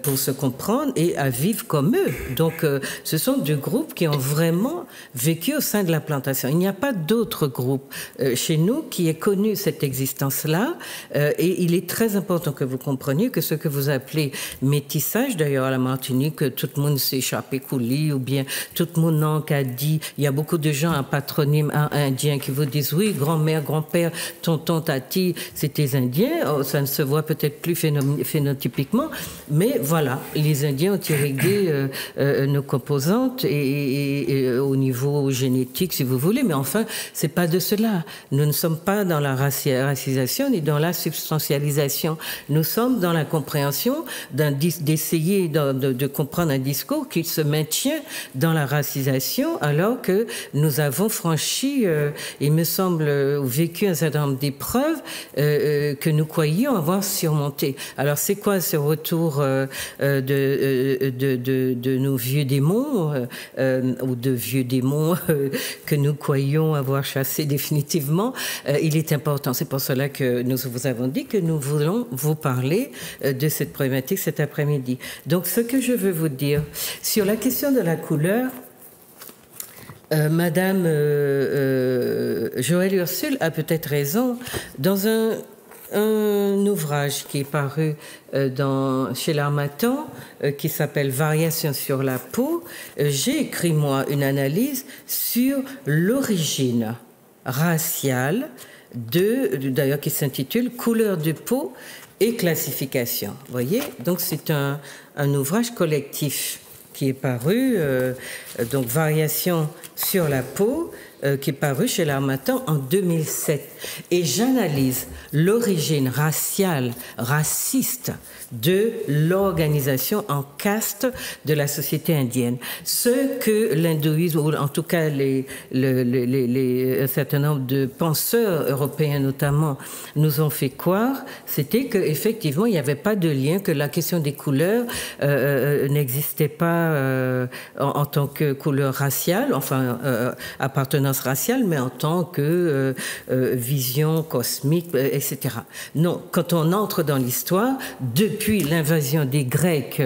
pour se comprendre et à vivre comme eux. Donc, ce sont deux groupes qui ont vraiment vécu au sein de la plantation. Il n'y a pas d'autre groupe chez nous qui ait connu cette existence-là, et il est très important que vous compreniez que ce que vous appelez métissage, d'ailleurs à la Martinique, tout le monde s'est échappé coulis, ou bien tout le monde n'a qu'à dit, il y a beaucoup de gens, un patronyme indien qui vous disent oui, grand-mère, grand-père, tonton, tati, c'était Indiens. Oh, ça ne se voit peut-être plus phénotypiquement, mais voilà, les Indiens ont irrigué nos composantes et au niveau génétique, si vous voulez, mais enfin, c'est pas de cela. Nous ne sommes pas dans la racisation ni dans la substantialisation. Nous sommes dans la compréhension d'essayer de comprendre un discours qui se maintient dans la racisation alors que nous avons franchi, il me semble, vécu un certain nombre d'épreuves que nous croyions avoir surmontées. Alors c'est quoi ce retour de nos vieux démons ou de vieux démons que nous croyions avoir chassés définitivement? Il est important. C'est pour cela que nous vous avons dit que nous voulons vous parler de cette problématique cet après-midi. Donc, ce que je veux vous dire sur la question de la couleur, Madame Joëlle Ursule a peut-être raison. Dans un ouvrage qui est paru chez l'Harmattan, qui s'appelle « Variations sur la peau », j'ai écrit, moi, une analyse sur l'origine raciale d'ailleurs qui s'intitule « Couleur de peau et classification ». Vous voyez, donc c'est un ouvrage collectif qui est paru, donc Variations sur la peau, qui est paru chez l'Harmattan en 2007. Et j'analyse l'origine raciale, raciste de l'organisation en caste de la société indienne. Ce que l'hindouisme, ou en tout cas un certain nombre de penseurs européens notamment, nous ont fait croire, c'était qu'effectivement, il n'y avait pas de lien, que la question des couleurs n'existait pas en tant que couleur raciale, enfin appartenance raciale, mais en tant que vision cosmique, etc. Non, quand on entre dans l'histoire, depuis l'invasion des Grecs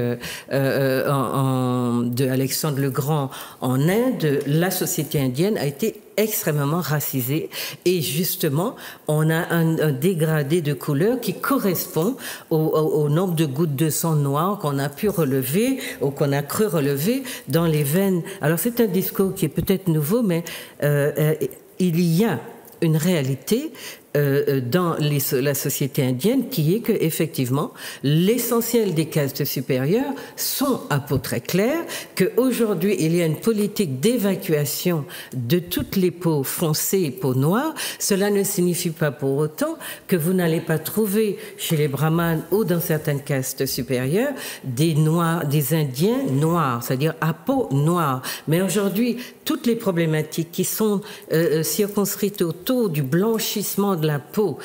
de Alexandre le Grand en Inde, la société indienne a été extrêmement racisée et justement on a un dégradé de couleur qui correspond au nombre de gouttes de sang noir qu'on a pu relever ou qu'on a cru relever dans les veines. Alors c'est un discours qui est peut-être nouveau, mais il y a une réalité dans la société indienne qui est que effectivement l'essentiel des castes supérieures sont à peau très claire, qu'aujourd'hui il y a une politique d'évacuation de toutes les peaux foncées et peaux noires. Cela ne signifie pas pour autant que vous n'allez pas trouver chez les brahmanes ou dans certaines castes supérieures des noirs, des indiens noirs, c'est-à-dire à peau noire. Mais aujourd'hui, toutes les problématiques qui sont circonscrites autour du blanchissement de la peau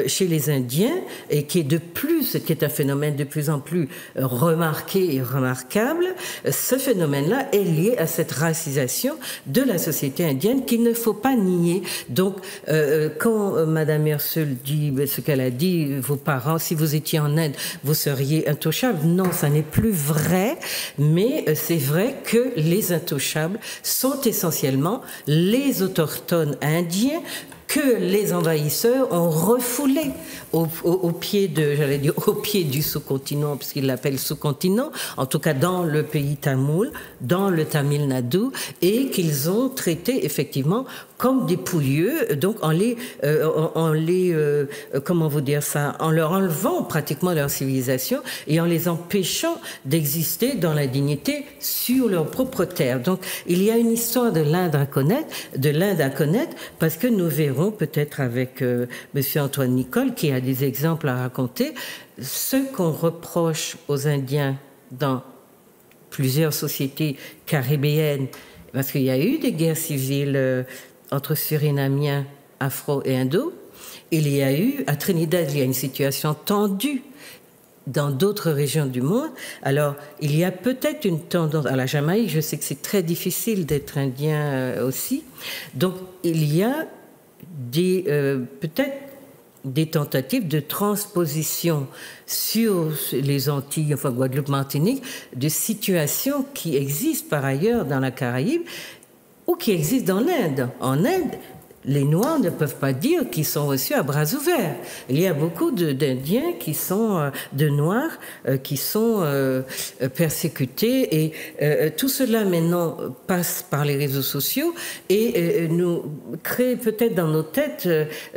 chez les Indiens, et qui est un phénomène de plus en plus remarqué et remarquable, ce phénomène-là est lié à cette racisation de la société indienne qu'il ne faut pas nier. Donc, quand Madame Ursule dit ce qu'elle a dit, vos parents, si vous étiez en Inde, vous seriez intouchables. Non, ça n'est plus vrai, mais c'est vrai que les intouchables sont essentiellement les autochtones indiens que les envahisseurs ont refoulé au pied du sous-continent, puisqu'ils l'appellent sous-continent, en tout cas dans le pays tamoul, dans le Tamil Nadu, et qu'ils ont traité effectivement comme des pouilleux, donc en leur enlevant pratiquement leur civilisation et en les empêchant d'exister dans la dignité sur leur propre terre. Donc il y a une histoire de l'Inde à connaître, parce que nous verrons peut-être avec Monsieur Antoine Nicole, qui a des exemples à raconter, ce qu'on reproche aux Indiens dans plusieurs sociétés caribéennes, parce qu'il y a eu des guerres civiles entre Surinamiens, Afro et Indo. Il y a eu, à Trinidad, il y a une situation tendue dans d'autres régions du monde. Alors, il y a peut-être une tendance à la Jamaïque. Je sais que c'est très difficile d'être indien aussi. Donc, il y a peut-être des tentatives de transposition sur les Antilles, enfin Guadeloupe, Martinique, de situations qui existent par ailleurs dans la Caraïbe ou qui existent dans l'Inde. En Inde, les Noirs ne peuvent pas dire qu'ils sont reçus à bras ouverts. Il y a beaucoup d'Indiens qui sont, de Noirs, qui sont persécutés, et tout cela maintenant passe par les réseaux sociaux et nous crée peut-être dans nos têtes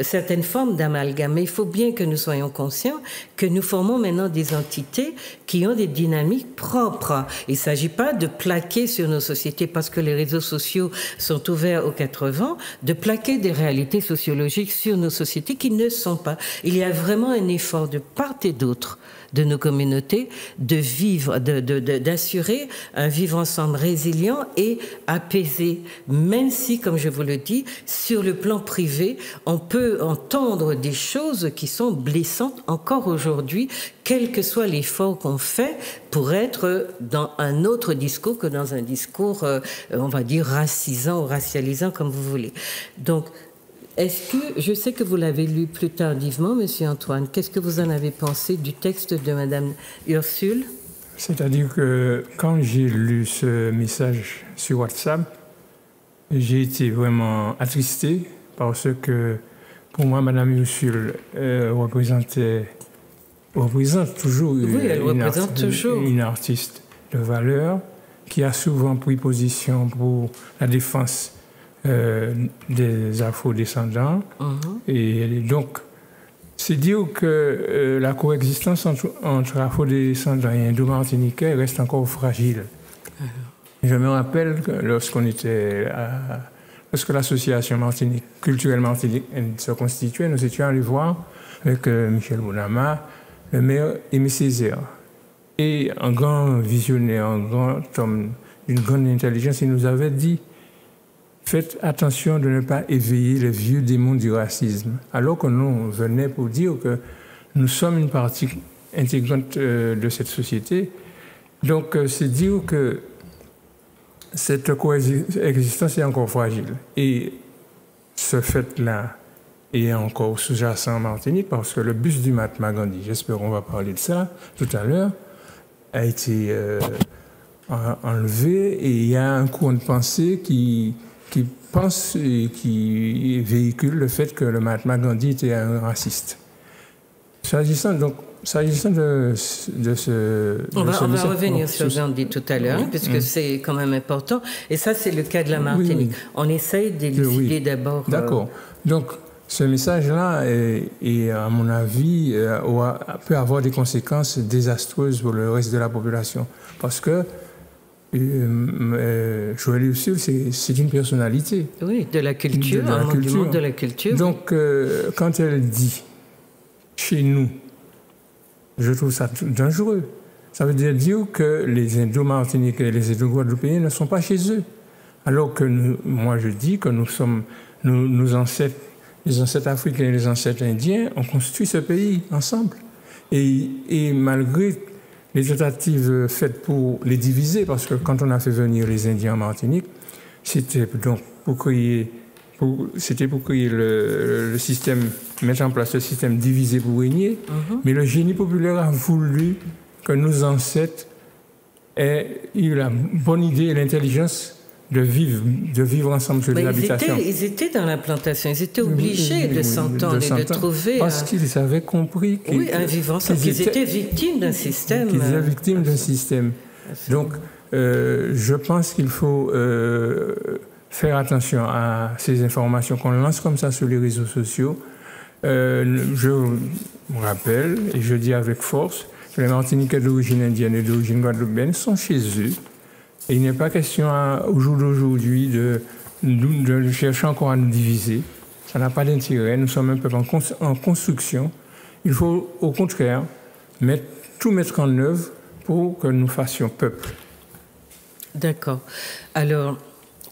certaines formes d'amalgame. Mais il faut bien que nous soyons conscients que nous formons maintenant des entités qui ont des dynamiques propres. Il ne s'agit pas de plaquer sur nos sociétés, parce que les réseaux sociaux sont ouverts aux 80, de plaquer des réalités sociologiques sur nos sociétés qui ne sont pas. Il y a vraiment un effort de part et d'autre de nos communautés de vivre, d'assurer un vivre ensemble résilient et apaisé, même si, comme je vous le dis, sur le plan privé, on peut entendre des choses qui sont blessantes encore aujourd'hui, quel que soit l'effort qu'on fait pour être dans un autre discours que dans un discours, on va dire, racisant ou racialisant, comme vous voulez. Donc, est-ce que, je sais que vous l'avez lu plus tardivement, Monsieur Antoine, qu'est-ce que vous en avez pensé du texte de Madame Ursule? C'est-à-dire que quand j'ai lu ce message sur WhatsApp, j'ai été vraiment attristé parce que pour moi, Madame Ursule représente toujours, une artiste de valeur qui a souvent pris position pour la défense des afro-descendants. Et donc, c'est dire que la coexistence entre afro-descendants et indo-martiniquais reste encore fragile. Je me rappelle que lorsque l'association culturelle Martinique se constituait, nous étions allés voir avec Michel Bounama, le maire Aimé Césaire. Et un grand visionnaire, un grand homme d'une grande intelligence, il nous avait dit: faites attention de ne pas éveiller les vieux démons du racisme. Alors que nous venons pour dire que nous sommes une partie intégrante de cette société. Donc, c'est dire que cette coexistence est encore fragile. Et ce fait-là est encore sous-jacent en Martinique, parce que le bus du Mahatma Gandhi, j'espère qu'on va parler de ça tout à l'heure, a été enlevé, et il y a un courant de pensée qui pense et qui véhicule le fait que le Mahatma Gandhi était un raciste. S'agissant de ce... On va revenir sur Gandhi tout à l'heure, puisque c'est quand même important. Et ça, c'est le cas de la Martinique. Oui. On essaye d'élucider d'abord... D'accord. Donc, ce message-là, à mon avis, peut avoir des conséquences désastreuses pour le reste de la population. Parce que Joëlle Ursule, c'est une personnalité. Oui, de la culture, du monde de la culture. Donc, quand elle dit « chez nous », je trouve ça dangereux. Ça veut dire que les Indo-Martiniquais et les Indo-Guadeloupéens ne sont pas chez eux. Alors que moi, je dis que nous sommes, nos ancêtres, les ancêtres africains et les ancêtres indiens, ont construit ce pays ensemble. Et malgré les tentatives faites pour les diviser, parce que quand on a fait venir les Indiens en Martinique, c'était donc pour créer le système, mettre en place le système divisé pour régner. Mais le génie populaire a voulu que nos ancêtres aient eu la bonne idée et l'intelligence de vivre ensemble sur les habitations. Ils étaient dans la plantation, ils étaient obligés de s'entendre et de trouver... Parce qu'ils avaient compris un vivre ensemble, qu'ils étaient victimes d'un système. Qu'ils étaient victimes d'un système. Donc, je pense qu'il faut faire attention à ces informations qu'on lance comme ça sur les réseaux sociaux. Je me rappelle, et je dis avec force, que les Martiniquais d'origine indienne et d'origine guadeloupéenne sont chez eux. Et il n'est pas question au jour d'aujourd'hui de chercher encore à nous diviser. Ça n'a pas d'intérêt. Nous sommes un peuple en construction. Il faut au contraire tout mettre en œuvre pour que nous fassions peuple. D'accord. Alors,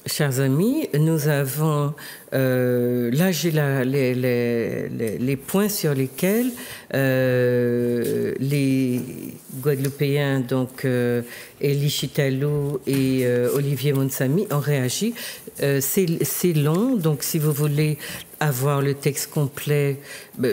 chers amis, nous avons... là, j'ai les points sur lesquels les Guadeloupéens, donc Elie Chitalou et Olivier Monsami, ont réagi. C'est long, donc si vous voulez avoir le texte complet,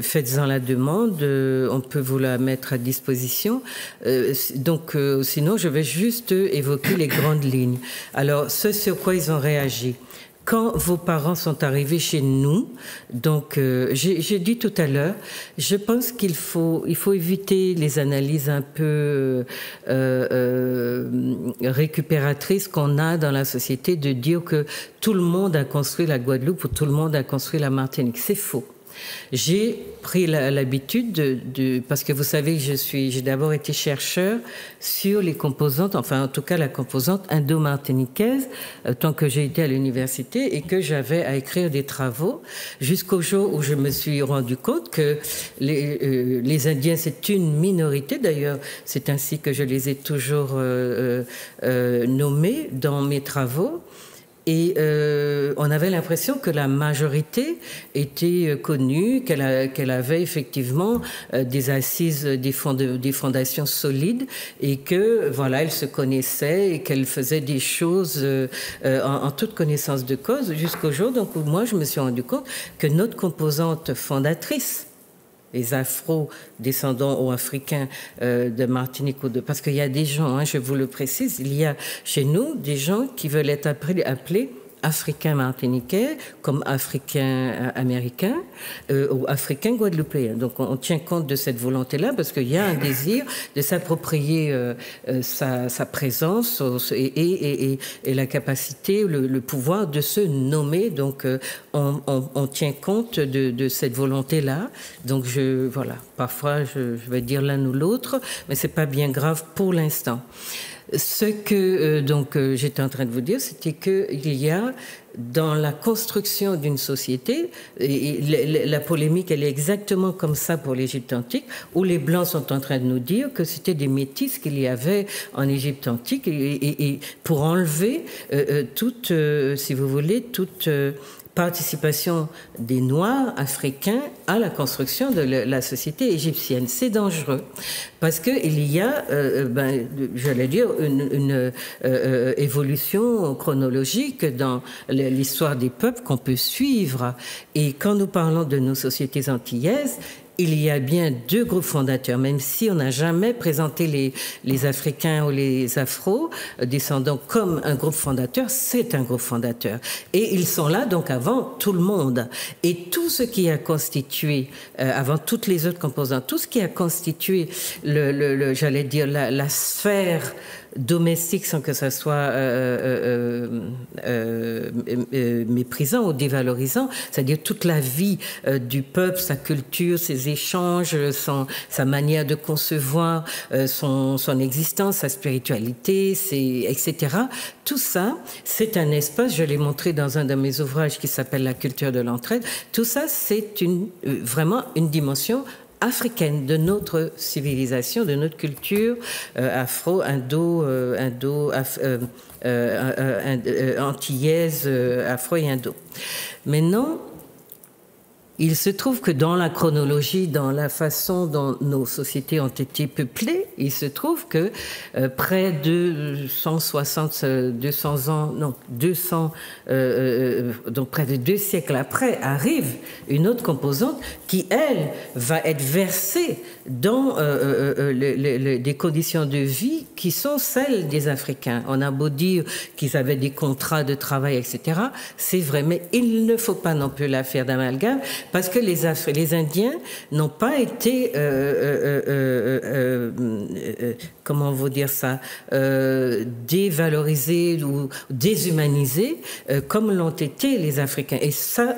faites-en la demande, on peut vous la mettre à disposition. Sinon, je vais juste évoquer les grandes lignes. Alors, ce sur quoi ils ont réagi. quand vos parents sont arrivés chez nous, donc j'ai dit tout à l'heure, je pense qu'il faut éviter les analyses un peu récupératrices qu'on a dans la société de dire que tout le monde a construit la Guadeloupe ou tout le monde a construit la Martinique. C'est faux. J'ai pris l'habitude parce que vous savez que j'ai d'abord été chercheur sur les composantes, enfin en tout cas la composante indo-martiniquaise, tant que j'ai été à l'université et que j'avais à écrire des travaux jusqu'au jour où je me suis rendu compte que les Indiens, c'est une minorité. D'ailleurs, c'est ainsi que je les ai toujours nommés dans mes travaux. Et on avait l'impression que la majorité était connue, qu'elle avait effectivement des assises, des fondations solides, et que voilà, elle se connaissait et qu'elle faisait des choses en toute connaissance de cause, jusqu'au jour donc où moi je me suis rendu compte que notre composante fondatrice, les afro-descendants ou africains de Martinique parce qu'il y a des gens, hein, je vous le précise, il y a chez nous des gens qui veulent être appelés africains martiniquais comme africains américains ou africains guadeloupéens. Donc on tient compte de cette volonté-là parce qu'il y a un désir de s'approprier sa présence et la capacité, le pouvoir de se nommer. Donc on tient compte de cette volonté-là. Donc voilà, parfois je vais dire l'un ou l'autre, mais c'est pas bien grave pour l'instant. Ce que j'étais en train de vous dire, c'était qu'il y a dans la construction d'une société, et la polémique elle est exactement comme ça pour l'Égypte antique, où les Blancs sont en train de nous dire que c'était des métis qu'il y avait en Égypte antique, et pour enlever toute, si vous voulez, toute participation des Noirs africains à la construction de la société égyptienne. C'est dangereux parce qu'il y a, j'allais dire, une évolution chronologique dans l'histoire des peuples qu'on peut suivre. Et quand nous parlons de nos sociétés antillaises, il y a bien deux groupes fondateurs, même si on n'a jamais présenté les Africains ou les Afro-descendants comme un groupe fondateur, c'est un groupe fondateur. Et ils sont là donc avant tout le monde. Et tout ce qui a constitué, avant toutes les autres composantes, tout ce qui a constitué, j'allais dire, la sphère domestique sans que ça soit méprisant ou dévalorisant, c'est-à-dire toute la vie du peuple, sa culture, ses échanges, sa manière de concevoir son existence, sa spiritualité, etc. Tout ça, c'est un espace, je l'ai montré dans un de mes ouvrages qui s'appelle La culture de l'entraide, tout ça, c'est vraiment une dimension africaine de notre civilisation, de notre culture antillaise, afro et indo. Maintenant, il se trouve que dans la chronologie, dans la façon dont nos sociétés ont été peuplées, il se trouve que près de 200 ans, non, 200, donc près de 2 siècles après, arrive une autre composante qui, elle, va être versée dans des conditions de vie qui sont celles des Africains. On a beau dire qu'ils avaient des contrats de travail, etc. C'est vrai, mais il ne faut pas non plus la faire d'amalgame, parce que les Indiens n'ont pas été, comment vous dire ça, dévalorisés ou déshumanisés comme l'ont été les Africains. Et ça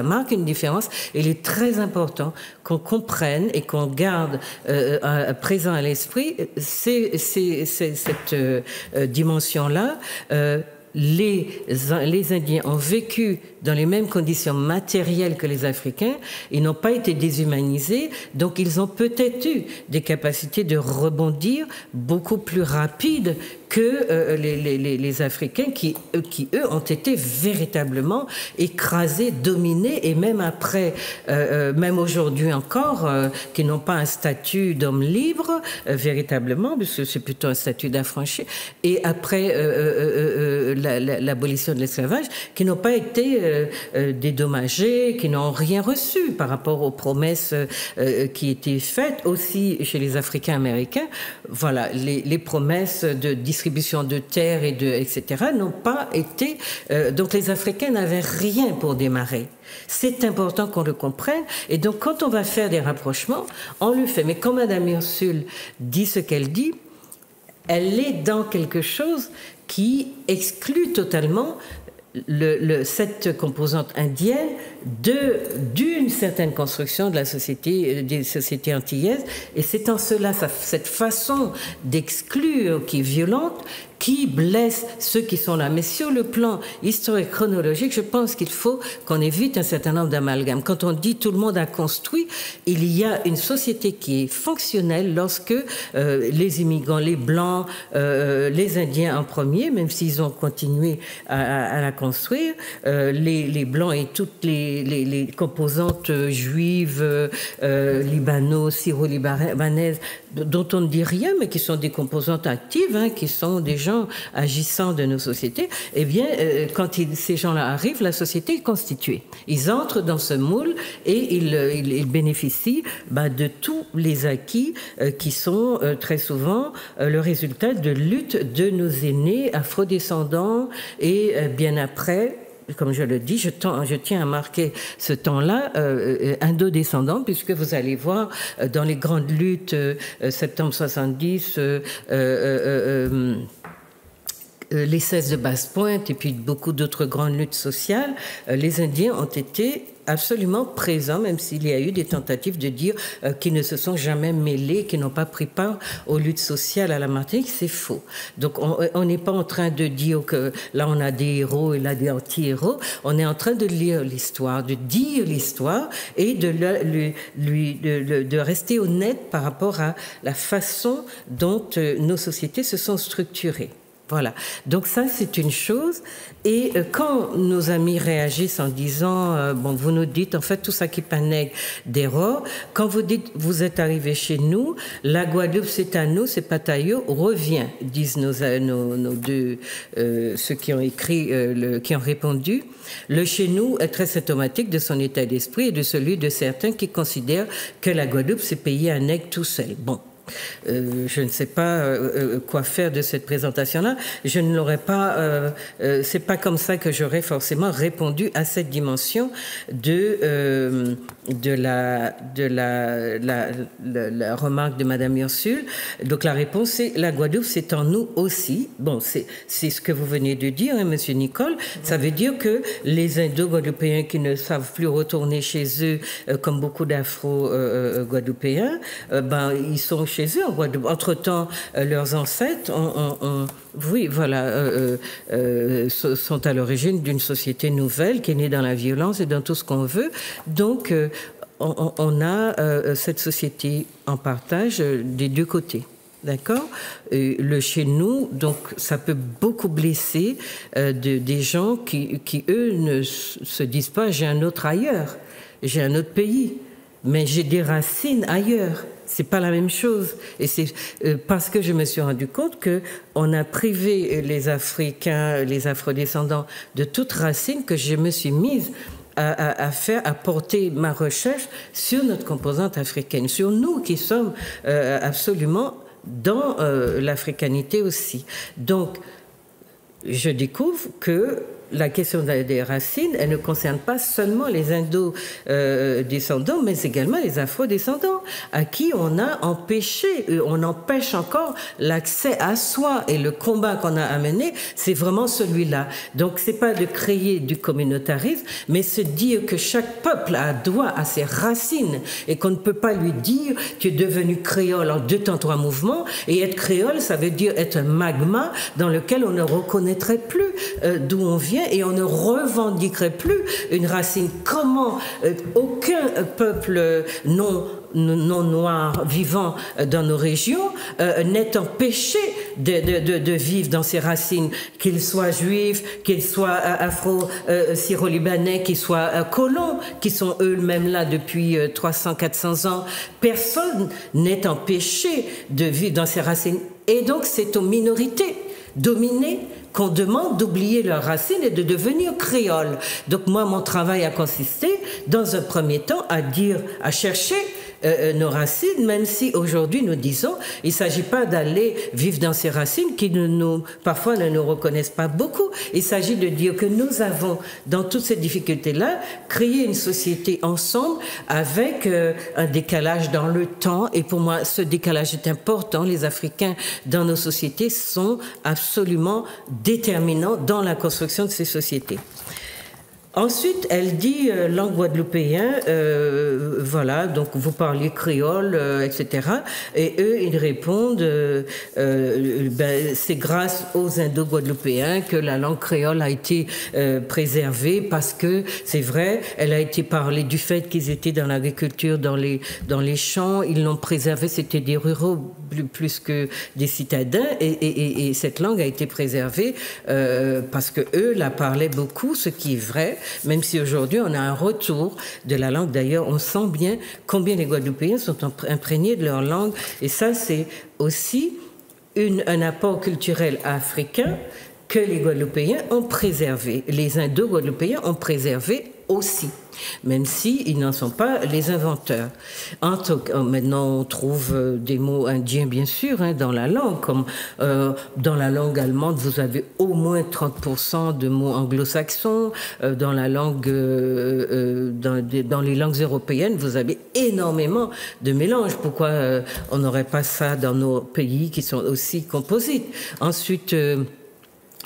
marque une différence. Il est très important qu'on comprenne et qu'on garde présent à l'esprit cette dimension-là. Les Indiens ont vécu dans les mêmes conditions matérielles que les Africains, ils n'ont pas été déshumanisés, donc ils ont peut-être eu des capacités de rebondir beaucoup plus rapides que les Africains qui, eux, ont été véritablement écrasés, dominés, et même après, même aujourd'hui encore, qui n'ont pas un statut d'homme libre, véritablement, parce que c'est plutôt un statut d'affranchi, et après l'abolition de l'esclavage, qui n'ont pas été été dédommagés, qui n'ont rien reçu par rapport aux promesses qui étaient faites aussi chez les Africains américains. Voilà, les promesses de distribution de terres etc. n'ont pas été... donc les Africains n'avaient rien pour démarrer. C'est important qu'on le comprenne. Et donc, quand on va faire des rapprochements, on le fait. Mais quand Madame Ursule dit ce qu'elle dit, elle est dans quelque chose qui exclut totalement cette composante indienne d'une certaine construction de la société, des sociétés antillaises. Et c'est en cela, cette façon d'exclure qui est violente, qui blesse ceux qui sont là. Mais sur le plan historique, chronologique, je pense qu'il faut qu'on évite un certain nombre d'amalgames. Quand on dit tout le monde a construit, il y a une société qui est fonctionnelle lorsque les immigrants, les Blancs, les Indiens en premier, même s'ils ont continué à la construire, les Blancs et toutes les composantes juives, libano-syro-libanaises, dont on ne dit rien, mais qui sont des composantes actives, hein, qui sont des gens agissants de nos sociétés, eh bien, quand ces gens-là arrivent, la société est constituée. Ils entrent dans ce moule et ils bénéficient de tous les acquis qui sont très souvent le résultat de luttes de nos aînés afrodescendants et bien après, comme je le dis, je tiens à marquer ce temps-là indo-descendant, puisque vous allez voir dans les grandes luttes septembre 70, les 16 de Basse-Pointe et puis beaucoup d'autres grandes luttes sociales, les Indiens ont été absolument présents, même s'il y a eu des tentatives de dire qu'ils ne se sont jamais mêlés, qu'ils n'ont pas pris part aux luttes sociales à la Martinique. C'est faux. Donc on n'est pas en train de dire que là on a des héros et là des anti-héros. On est en train de lire l'histoire, de dire l'histoire et de rester honnête par rapport à la façon dont nos sociétés se sont structurées. Voilà. Donc ça, c'est une chose. Et quand nos amis réagissent en disant, vous nous dites, en fait, tout ça qui panègue d'erreur, quand vous dites, vous êtes arrivé chez nous, la Guadeloupe, c'est à nous, c'est pas taillot, revient, disent nos deux, ceux qui ont écrit, qui ont répondu. Le chez nous est très symptomatique de son état d'esprit et de celui de certains qui considèrent que la Guadeloupe, c'est payer un nègre tout seul. Bon. Je ne sais pas quoi faire de cette présentation-là. Je ne l'aurais pas. C'est pas comme ça que j'aurais forcément répondu à cette dimension de la remarque de Madame Ursule. Donc la réponse c'est la Guadeloupe, c'est en nous aussi. Bon, c'est ce que vous venez de dire, hein, Monsieur Nicole. Ça veut dire que les Indo-Guadeloupéens qui ne savent plus retourner chez eux, comme beaucoup d'Afro-Guadeloupéens, ils sont chez eux en Guadeloupe. Entre-temps, leurs ancêtres sont à l'origine d'une société nouvelle qui est née dans la violence et dans tout ce qu'on veut. Donc, on a cette société en partage des deux côtés. D'accord ? Le chez nous, donc, ça peut beaucoup blesser des gens qui, eux, ne se disent pas « j'ai un autre ailleurs, j'ai un autre pays, mais j'ai des racines ailleurs ». C'est pas la même chose. Et c'est parce que je me suis rendu compte que on a privé les Africains, les Afrodescendants de toute racine que je me suis mise à porter ma recherche sur notre composante africaine, sur nous qui sommes absolument dans l'africanité aussi. Donc, je découvre que la question des racines, elle ne concerne pas seulement les indo-descendants, mais également les afro-descendants, à qui on a empêché, on empêche encore l'accès à soi. Et le combat qu'on a à mener, c'est vraiment celui-là. Donc, c'est pas de créer du communautarisme, mais se dire que chaque peuple a droit à ses racines et qu'on ne peut pas lui dire « tu es devenu créole en 2 temps 3 mouvements ». Et être créole, ça veut dire être un magma dans lequel on ne reconnaîtrait plus d'où on vient et on ne revendiquerait plus une racine. Comment aucun peuple non noir vivant dans nos régions n'est empêché de vivre dans ses racines, qu'il soit juif, qu'il soit afro-syro-libanais, qu'il soit colons, qui sont eux-mêmes là depuis 300-400 ans. Personne n'est empêché de vivre dans ses racines. Et donc, c'est aux minorités dominés qu'on demande d'oublier leurs racines et de devenir créoles. Donc moi, mon travail a consisté, dans un premier temps, à chercher nos racines, même si aujourd'hui nous disons il ne s'agit pas d'aller vivre dans ces racines qui parfois ne nous reconnaissent pas beaucoup. Il s'agit de dire que nous avons, dans toutes ces difficultés-là, créé une société ensemble avec un décalage dans le temps. Et pour moi, ce décalage est important. Les Africains dans nos sociétés sont absolument déterminants dans la construction de ces sociétés. Ensuite, elle dit langue guadeloupéen, voilà, donc vous parlez créole, etc. Et eux, ils répondent, c'est grâce aux Indo-Guadeloupéens que la langue créole a été préservée, parce que c'est vrai, elle a été parlée du fait qu'ils étaient dans l'agriculture, dans les champs, ils l'ont préservée, c'était des ruraux plus que des citadins, et cette langue a été préservée parce que eux la parlaient beaucoup, ce qui est vrai. Même si aujourd'hui on a un retour de la langue. D'ailleurs, on sent bien combien les Guadeloupéens sont imprégnés de leur langue. Et ça, c'est aussi un apport culturel africain que les Guadeloupéens ont préservé. Les Indo-Guadeloupéens ont préservé aussi, même s'ils n'en sont pas les inventeurs. Maintenant, on trouve des mots indiens, bien sûr, dans la langue, comme dans la langue allemande, vous avez au moins 30% de mots anglo-saxons. Dans la langue, dans les langues européennes, vous avez énormément de mélanges. Pourquoi on n'aurait pas ça dans nos pays qui sont aussi composites? Ensuite,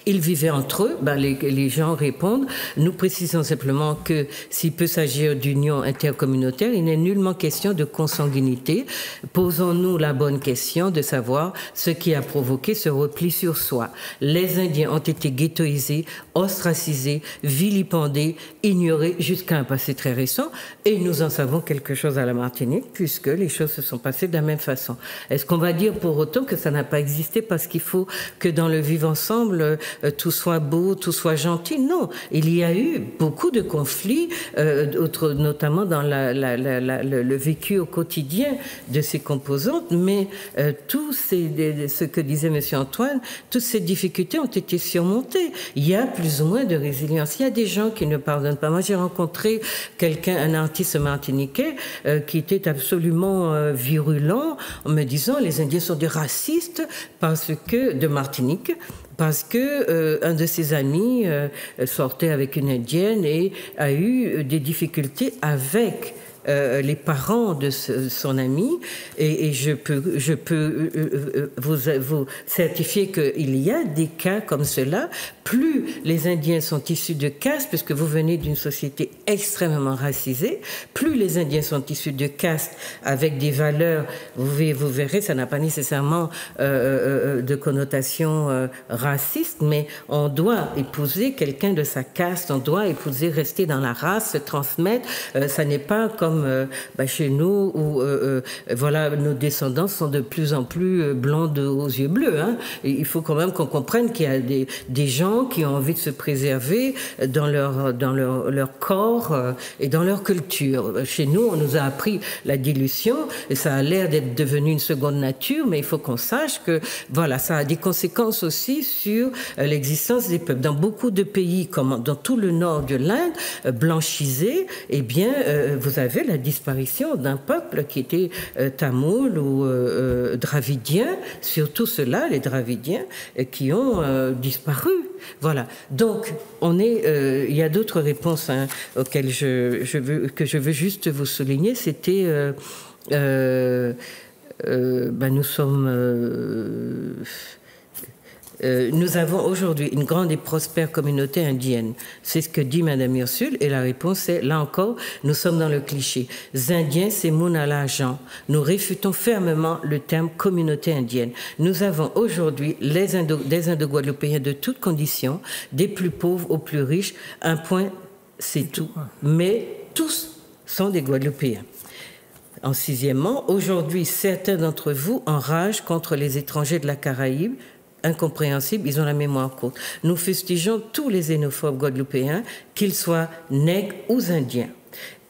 ils vivaient entre eux, les gens répondent. Nous précisons simplement que s'il peut s'agir d'union intercommunautaire, il n'est nullement question de consanguinité. Posons-nous la bonne question de savoir ce qui a provoqué ce repli sur soi. Les Indiens ont été ghettoisés, ostracisés, vilipendés, ignorés jusqu'à un passé très récent, et nous en savons quelque chose à la Martinique, puisque les choses se sont passées de la même façon. Est-ce qu'on va dire pour autant que ça n'a pas existé parce qu'il faut que dans le vivre ensemble, tout soit beau, tout soit gentil? Non, il y a eu beaucoup de conflits, notamment dans le vécu au quotidien de ces composantes, mais ce que disait M. Antoine, toutes ces difficultés ont été surmontées. Il y a plus ou moins de résilience. Il y a des gens qui ne pardonnent pas. Moi, j'ai rencontré un artiste martiniquais, qui était absolument virulent, en me disant les Indiens sont des racistes de Martinique, parce que un de ses amis sortait avec une Indienne et a eu des difficultés avec les parents de son ami, et je peux vous certifier qu'il y a des cas comme cela. Plus les Indiens sont issus de castes, puisque vous venez d'une société extrêmement racisée, plus les Indiens sont issus de castes avec des valeurs, vous verrez, ça n'a pas nécessairement de connotation raciste, mais on doit épouser quelqu'un de sa caste, on doit rester dans la race, se transmettre. Ça n'est pas comme chez nous où voilà, nos descendants sont de plus en plus blondes aux yeux bleus. Et il faut quand même qu'on comprenne qu'il y a des gens qui ont envie de se préserver dans leur corps et dans leur culture. Chez nous, on nous a appris la dilution et ça a l'air d'être devenu une seconde nature, mais il faut qu'on sache que voilà, ça a des conséquences aussi sur l'existence des peuples. Dans beaucoup de pays, comme dans tout le nord de l'Inde, blanchissé, eh bien, vous avez la disparition d'un peuple qui était tamoul ou dravidien, surtout ceux-là, les dravidiens, qui ont disparu. Voilà. Donc, il y a d'autres réponses auxquelles je veux juste vous souligner. C'était, nous avons aujourd'hui une grande et prospère communauté indienne. C'est ce que dit Madame Ursule, et la réponse est, là encore, nous sommes dans le cliché. Indiens, c'est moun à l'argent. Nous réfutons fermement le terme communauté indienne. Nous avons aujourd'hui des Indo-Guadeloupéens de toutes conditions, des plus pauvres aux plus riches. Un point, c'est tout. Mais tous sont des Guadeloupéens. En sixièmement, aujourd'hui, certains d'entre vous enragent contre les étrangers de la Caraïbe. Incompréhensible, ils ont la mémoire courte. Nous fustigeons tous les xénophobes guadeloupéens, qu'ils soient nègres ou indiens.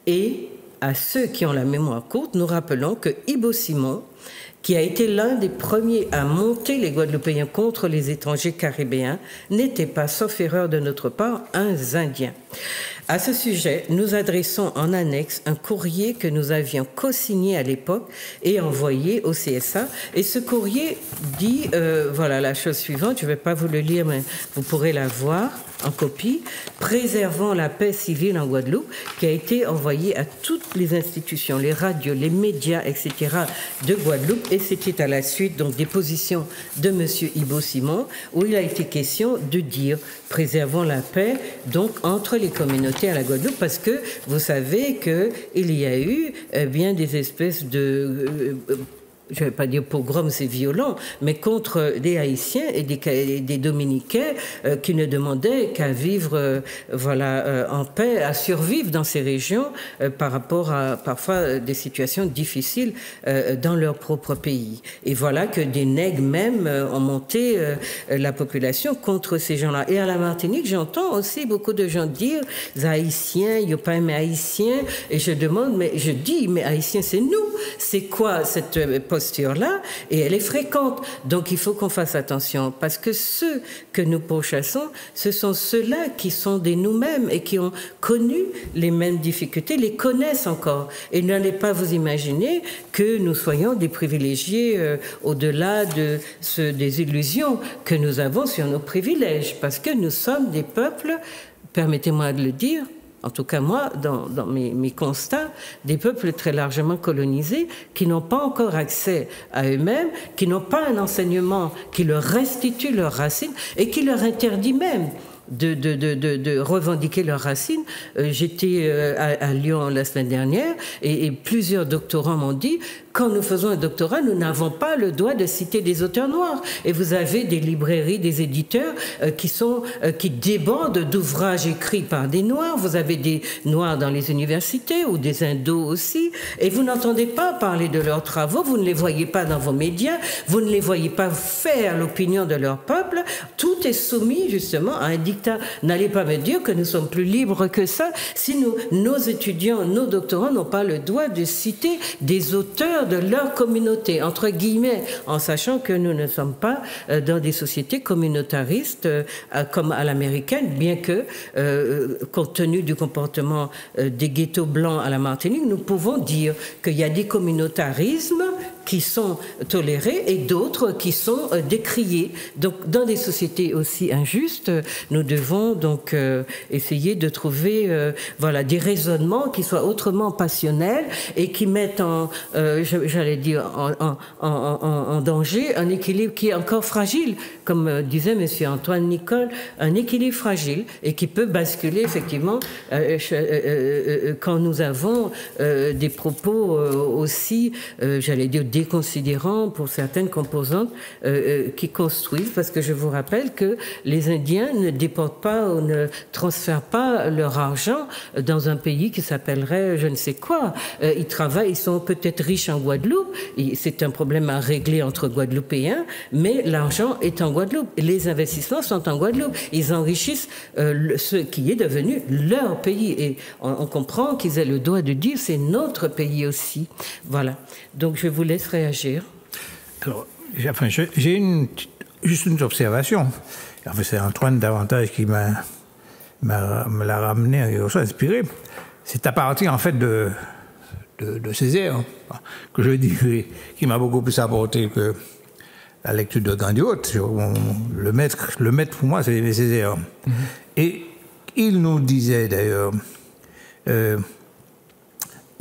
Et à ceux qui ont la mémoire courte, nous rappelons que Ibo Simon, qui a été l'un des premiers à monter les Guadeloupéens contre les étrangers caribéens, n'était pas, sauf erreur de notre part, un Indien. À ce sujet, nous adressons en annexe un courrier que nous avions co-signé à l'époque et envoyé au CSA. Et ce courrier dit, voilà la chose suivante, je ne vais pas vous le lire, mais vous pourrez la voir en copie, préservant la paix civile en Guadeloupe, qui a été envoyé à toutes les institutions, les radios, les médias, etc. de Guadeloupe. Et c'était à la suite donc des positions de M. Ibo Simon, où il a été question de dire préservons la paix donc entre les communautés à la Guadeloupe, parce que vous savez qu'il y a eu bien des espèces de je ne vais pas dire pogrom, c'est violent, mais contre des Haïtiens et des Dominicains qui ne demandaient qu'à vivre en paix, à survivre dans ces régions par rapport à parfois des situations difficiles dans leur propre pays. Et voilà que des nègres même ont monté la population contre ces gens-là. Et à la Martinique, j'entends aussi beaucoup de gens dire les Haïtiens, il n'y a pas un Haïtien, et je demande, mais je dis, mais Haïtiens, c'est nous. C'est quoi cette posture-là? Et elle est fréquente. Donc il faut qu'on fasse attention, parce que ceux que nous pourchassons, ce sont ceux-là qui sont des nous-mêmes et qui ont connu les mêmes difficultés, les connaissent encore. Et n'allez pas vous imaginer que nous soyons des privilégiés au-delà des illusions que nous avons sur nos privilèges, parce que nous sommes des peuples, permettez-moi de le dire, en tout cas moi, dans mes constats, des peuples très largement colonisés qui n'ont pas encore accès à eux-mêmes, qui n'ont pas un enseignement qui leur restitue leurs racines et qui leur interdit même de revendiquer leurs racines. J'étais à Lyon la semaine dernière et plusieurs doctorants m'ont dit, quand nous faisons un doctorat, nous n'avons pas le droit de citer des auteurs noirs. Et vous avez des librairies, des éditeurs qui débordent d'ouvrages écrits par des noirs. Vous avez des noirs dans les universités ou des indos aussi. Et vous n'entendez pas parler de leurs travaux, vous ne les voyez pas dans vos médias, vous ne les voyez pas faire l'opinion de leur peuple. Tout est soumis justement à un dictat. N'allez pas me dire que nous sommes plus libres que ça si nos étudiants, nos doctorants n'ont pas le droit de citer des auteurs de leur communauté, entre guillemets, en sachant que nous ne sommes pas dans des sociétés communautaristes comme à l'américaine, bien que, compte tenu du comportement des ghettos blancs à la Martinique, nous pouvons dire qu'il y a des communautarismes qui sont tolérés et d'autres qui sont décriés. Donc, dans des sociétés aussi injustes, nous devons donc essayer de trouver des raisonnements qui soient autrement passionnels et qui mettent j'allais dire en danger un équilibre qui est encore fragile, comme disait M. Antoine Nicole, un équilibre fragile et qui peut basculer effectivement quand nous avons des propos aussi, j'allais dire, déconsidérants pour certaines composantes qui construisent, parce que je vous rappelle que les Indiens ne déportent pas ou ne transfèrent pas leur argent dans un pays qui s'appellerait je ne sais quoi. Ils travaillent, ils sont peut-être riches en Guadeloupe, c'est un problème à régler entre Guadeloupéens, mais l'argent est en Guadeloupe. Les investissements sont en Guadeloupe. Ils enrichissent ce qui est devenu leur pays. Et on comprend qu'ils aient le droit de dire c'est notre pays aussi. Voilà. Donc je vous laisse réagir. Alors, j'ai juste une observation. Enfin, c'est Antoine davantage qui me l'a ramené et aussi inspiré. C'est à partir en fait de Césaire que je dirais qui m'a beaucoup plus apporté que la lecture de Gandiote. Le maître pour moi c'est Césaire. Mm-hmm. Et il nous disait d'ailleurs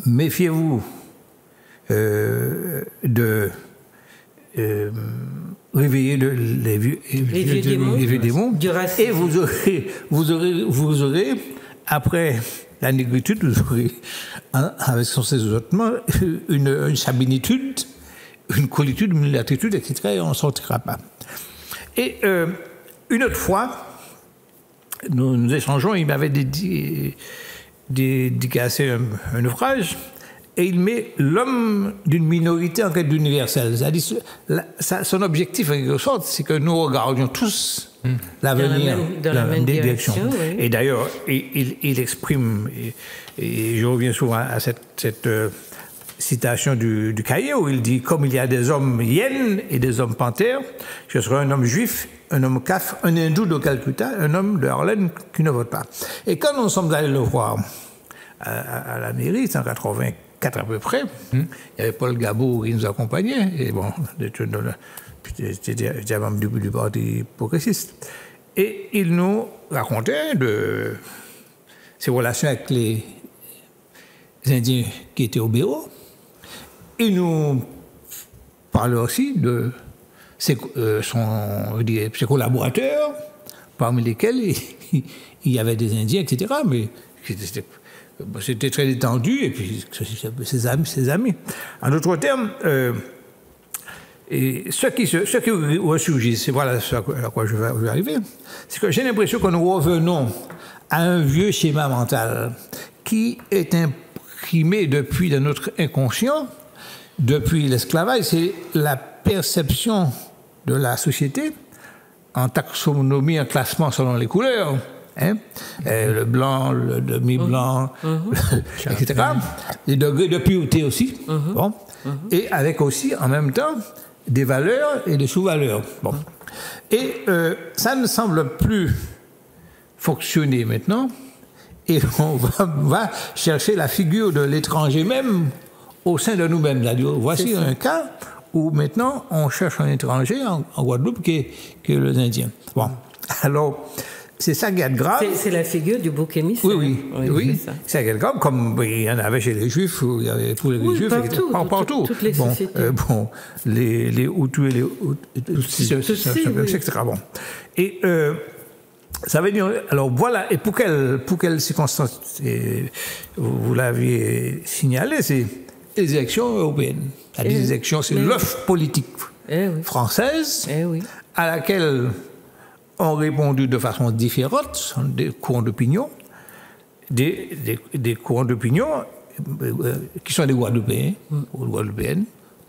méfiez-vous de réveiller les vieux démons et vous aurez après la négritude, vous aurez avec son séjournement une sabinitude, une colitude, une latitude, etc. et on ne sortira pas. Et une autre fois, nous échangeons, il m'avait dédicacé un ouvrage et il met l'homme d'une minorité en quête d'universel. C'est-à-dire, son objectif, en quelque sorte, c'est que nous regardions tous l'avenir dans la même direction. Oui. Et d'ailleurs, il exprime, et je reviens souvent à cette citation du cahier où il dit « Comme il y a des hommes hyènes et des hommes panthères, je serai un homme juif, un homme caf, un hindou de Calcutta, un homme de Harlem qui ne vote pas. » Et quand nous sommes allés le voir à la mairie, c'est en 84 à peu près, il y avait Paul Gabot qui nous accompagnait, et bon, j'étais membre du Parti progressiste. Et il nous racontait de ses relations avec les Indiens qui étaient au bureau. Il nous parlait aussi de ses collaborateurs, parmi lesquels il y avait des Indiens, etc. Mais c'était très détendu, et puis ses amis. En d'autres termes, et ce qui ressurgit, c'est voilà à quoi je vais arriver, c'est que j'ai l'impression que nous revenons à un vieux schéma mental qui est imprimé depuis dans notre inconscient, depuis l'esclavage. C'est la perception de la société en taxonomie, en classement selon les couleurs, hein? Le blanc, le demi-blanc, etc. Les degrés de pureté aussi, bon. Et avec aussi en même temps des valeurs et des sous-valeurs. Bon. Et ça ne semble plus fonctionner maintenant, et on va chercher la figure de l'étranger même au sein de nous-mêmes. Voici un cas où maintenant on cherche un étranger en Guadeloupe qui est les Indiens. Bon, alors c'est ça qui est grave. C'est la figure du bouc émissaire. Oui, c'est ça qui est grave, comme il y en avait chez les Juifs, il y avait pour les Juifs, partout. Toutes les sociétés. Les Hutus et les Hutus, etc. Bon. Et ça veut dire, alors voilà, et pour quelles circonstances vous l'aviez signalé, c'est les élections européennes. Les élections, c'est l'offre politique française à laquelle ont répondu de façon différente des courants d'opinion, des courants d'opinion qui sont des Guadeloupéens, ou Guadeloupéennes,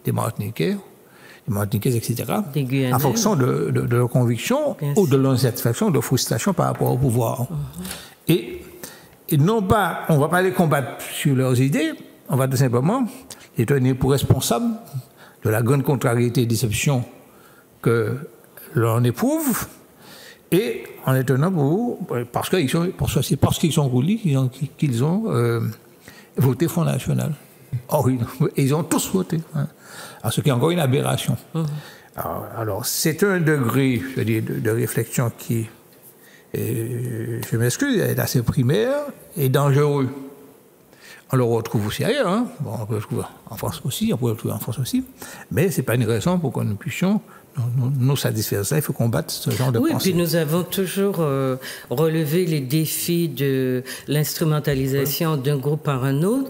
des Martiniquais, etc., en fonction de leurs convictions ou de leur insatisfaction, de frustration par rapport au pouvoir. Et non pas, on ne va pas les combattre sur leurs idées, on va tout simplement les tenir pour responsables de la grande contrariété et déception que l'on éprouve, et en les tenant parce qu'ils sont roulis qu'ils ont voté Front National. Or, ils ont tous voté. Hein. Alors, ce qui est encore une aberration. Alors, c'est un degré, je veux dire, de réflexion qui, je m'excuse, est assez primaire et dangereux. On le retrouve aussi ailleurs, hein. Bon, on peut le trouver en France aussi, mais ce n'est pas une raison pour que nous puissions nous satisfaire ça. Il faut combattre ce genre de pensée. Oui, puis nous avons toujours relevé les défis de l'instrumentalisation d'un groupe par un autre.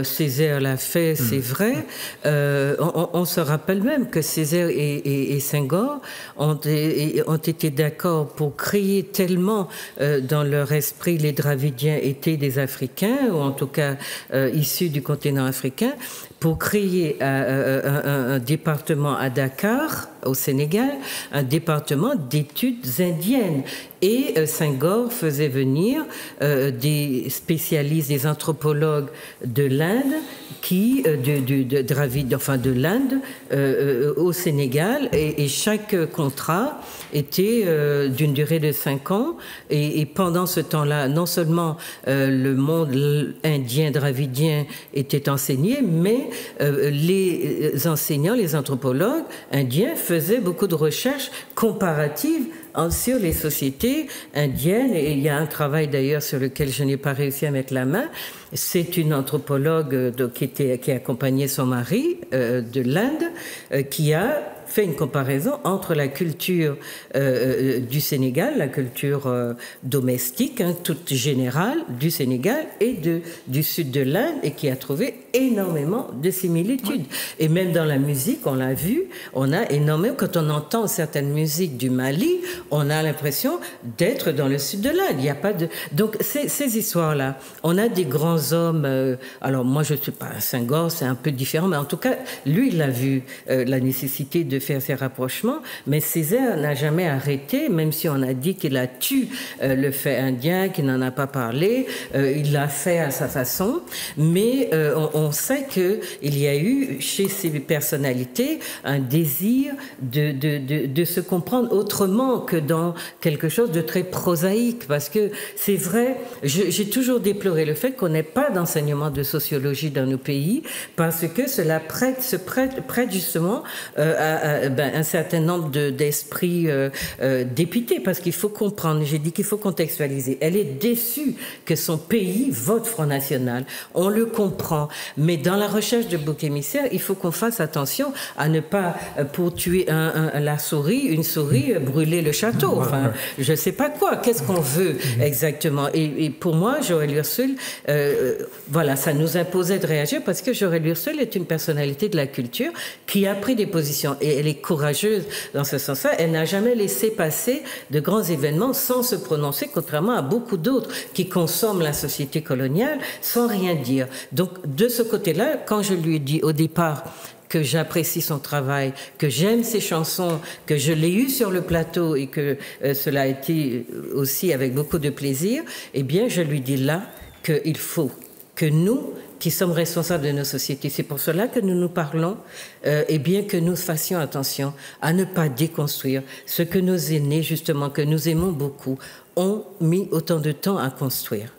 Césaire l'a fait, c'est vrai. On se rappelle même que Césaire et Senghor ont été d'accord pour créer tellement dans leur esprit les Dravidiens étaient des Africains, ou en tout cas issus du continent africain, pour créer un département à Dakar, au Sénégal, un département d'études indiennes. Et Senghor faisait venir des spécialistes, des anthropologues de l'Inde, de l'Inde au Sénégal, et chaque contrat était d'une durée de 5 ans. Et pendant ce temps-là, non seulement le monde indien, dravidien était enseigné, mais les enseignants, les anthropologues indiens faisaient beaucoup de recherches comparatives sur les sociétés indiennes. Et il y a un travail d'ailleurs sur lequel je n'ai pas réussi à mettre la main. C'est une anthropologue qui accompagnait son mari de l'Inde, qui a fait une comparaison entre la culture du Sénégal, la culture domestique, toute générale du Sénégal et du sud de l'Inde, et qui a trouvé énormément de similitudes. Et même dans la musique, on l'a vu, on a énormément, quand on entend certaines musiques du Mali, on a l'impression d'être dans le sud de l'Inde. Il n'y a pas de... Donc, ces histoires-là, on a des grands hommes, alors moi je ne suis pas un Senghor, c'est un peu différent, mais en tout cas, lui, il a vu la nécessité de faire ces rapprochements, mais Césaire n'a jamais arrêté, même si on a dit qu'il a tué le fait indien, qu'il n'en a pas parlé, il l'a fait à sa façon, mais on sait qu'il y a eu chez ces personnalités un désir de se comprendre autrement que dans quelque chose de très prosaïque, parce que c'est vrai, j'ai toujours déploré le fait qu'on n'ait pas d'enseignement de sociologie dans nos pays, parce que cela prête justement à un certain nombre d'esprits dépités, parce qu'il faut comprendre, j'ai dit qu'il faut contextualiser. Elle est déçue que son pays vote Front National, on le comprend, mais dans la recherche de bouc émissaire, il faut qu'on fasse attention à ne pas, pour tuer une souris, brûler le château, enfin, je ne sais pas quoi, qu'est-ce qu'on veut exactement, et pour moi, Joël Ursule, voilà, ça nous imposait de réagir, parce que Joël Ursule est une personnalité de la culture qui a pris des positions, et elle est courageuse dans ce sens-là. Elle n'a jamais laissé passer de grands événements sans se prononcer, contrairement à beaucoup d'autres qui consomment la société coloniale sans rien dire. Donc, de ce côté-là, quand je lui ai dit au départ que j'apprécie son travail, que j'aime ses chansons, que je l'ai eu sur le plateau et que cela a été aussi avec beaucoup de plaisir, eh bien, je lui dis là qu'il faut que nous, qui sommes responsables de nos sociétés, c'est pour cela que nous nous parlons, eh bien que nous fassions attention à ne pas déconstruire ce que nos aînés, justement, que nous aimons beaucoup, ont mis autant de temps à construire.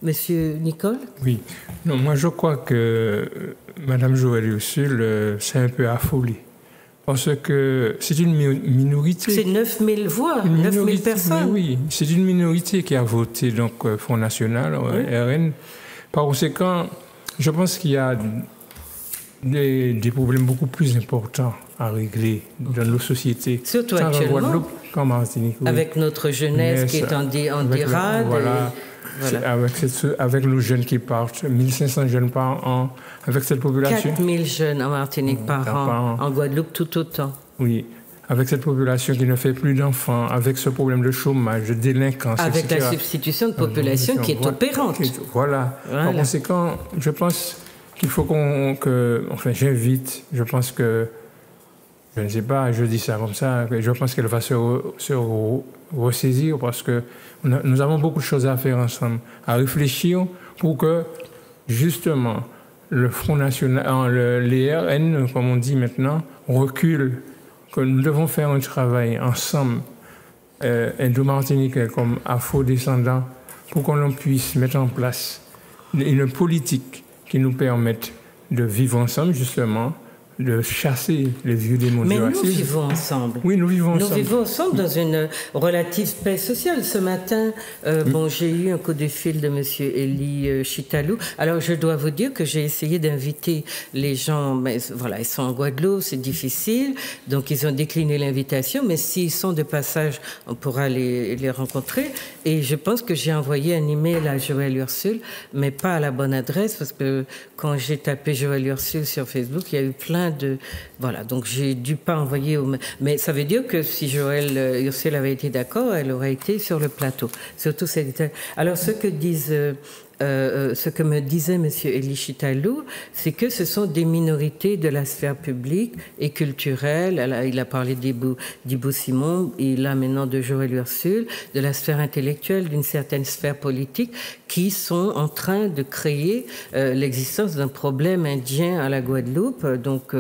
Monsieur Nicole? Oui. Non, moi, je crois que Madame Joël Ursule s'est un peu affolée. Parce que c'est une minorité. C'est 9000 voix, 9000 personnes. Oui, c'est une minorité qui a voté donc Front National, RN. Par conséquent, je pense qu'il y a des problèmes beaucoup plus importants à régler dans nos sociétés. Surtout actuellement, Guadeloupe, comme Martinique, oui. Avec notre jeunesse qui est en dérade. Voilà. Avec nos jeunes qui partent, 1500 jeunes par an, avec cette population. 4000 jeunes en Martinique par an, en Guadeloupe tout autant. Oui, avec cette population qui ne fait plus d'enfants, avec ce problème de chômage, de délinquance, avec etc. la substitution de population qui est opérante. Voilà. Par conséquent, je pense qu'il faut j'invite, je pense que, je ne sais pas, je dis ça comme ça, je pense qu'elle va se ressaisir parce que nous avons beaucoup de choses à faire ensemble, à réfléchir pour que, justement, le Front National, les RN, comme on dit maintenant, reculent, que nous devons faire un travail ensemble, indo-martiniquais comme afro-descendants, pour qu'on puisse mettre en place une politique qui nous permette de vivre ensemble, justement, de chasser les vieux démons du racisme. Mais nous vivons ensemble. Oui, nous vivons ensemble. Nous vivons ensemble dans une relative paix sociale. Ce matin, j'ai eu un coup de fil de monsieur Elie Chitalou. Alors, je dois vous dire que j'ai essayé d'inviter les gens, mais voilà, ils sont en Guadeloupe, c'est difficile, donc ils ont décliné l'invitation, mais s'ils sont de passage, on pourra les rencontrer. Et je pense que j'ai envoyé un email à Joël Ursule, mais pas à la bonne adresse, parce que quand j'ai tapé Joël Ursule sur Facebook, il y a eu plein de... Voilà, donc j'ai dû pas envoyer... Mais ça veut dire que si Joël Ursule avait été d'accord, elle aurait été sur le plateau. Surtout alors, ce que me disait M. Elie Chitalou, c'est que ce sont des minorités de la sphère publique et culturelle. Il a parlé d'Ibo Simon, et là maintenant de Joël Ursule, de la sphère intellectuelle, d'une certaine sphère politique, qui sont en train de créer l'existence d'un problème indien à la Guadeloupe. Donc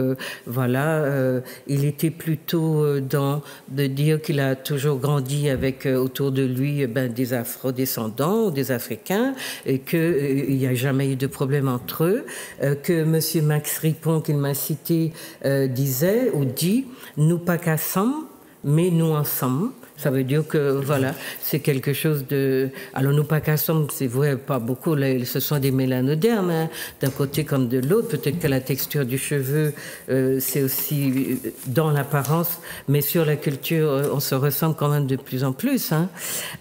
il était plutôt de dire qu'il a toujours grandi avec autour de lui des Afro-descendants ou des Africains, et qu'il n'y a jamais eu de problème entre eux, que M. Max Ripon, qu'il m'a cité, disait ou dit « nous pas qu'ensemble, mais nous ensemble ». Ça veut dire que, voilà, c'est quelque chose de... Alors, nous, Pakassom, c'est vrai, pas beaucoup, là, ce sont des mélanodermes, hein, d'un côté comme de l'autre. Peut-être que la texture du cheveu, c'est aussi dans l'apparence, mais sur la culture, on se ressemble quand même de plus en plus. Hein.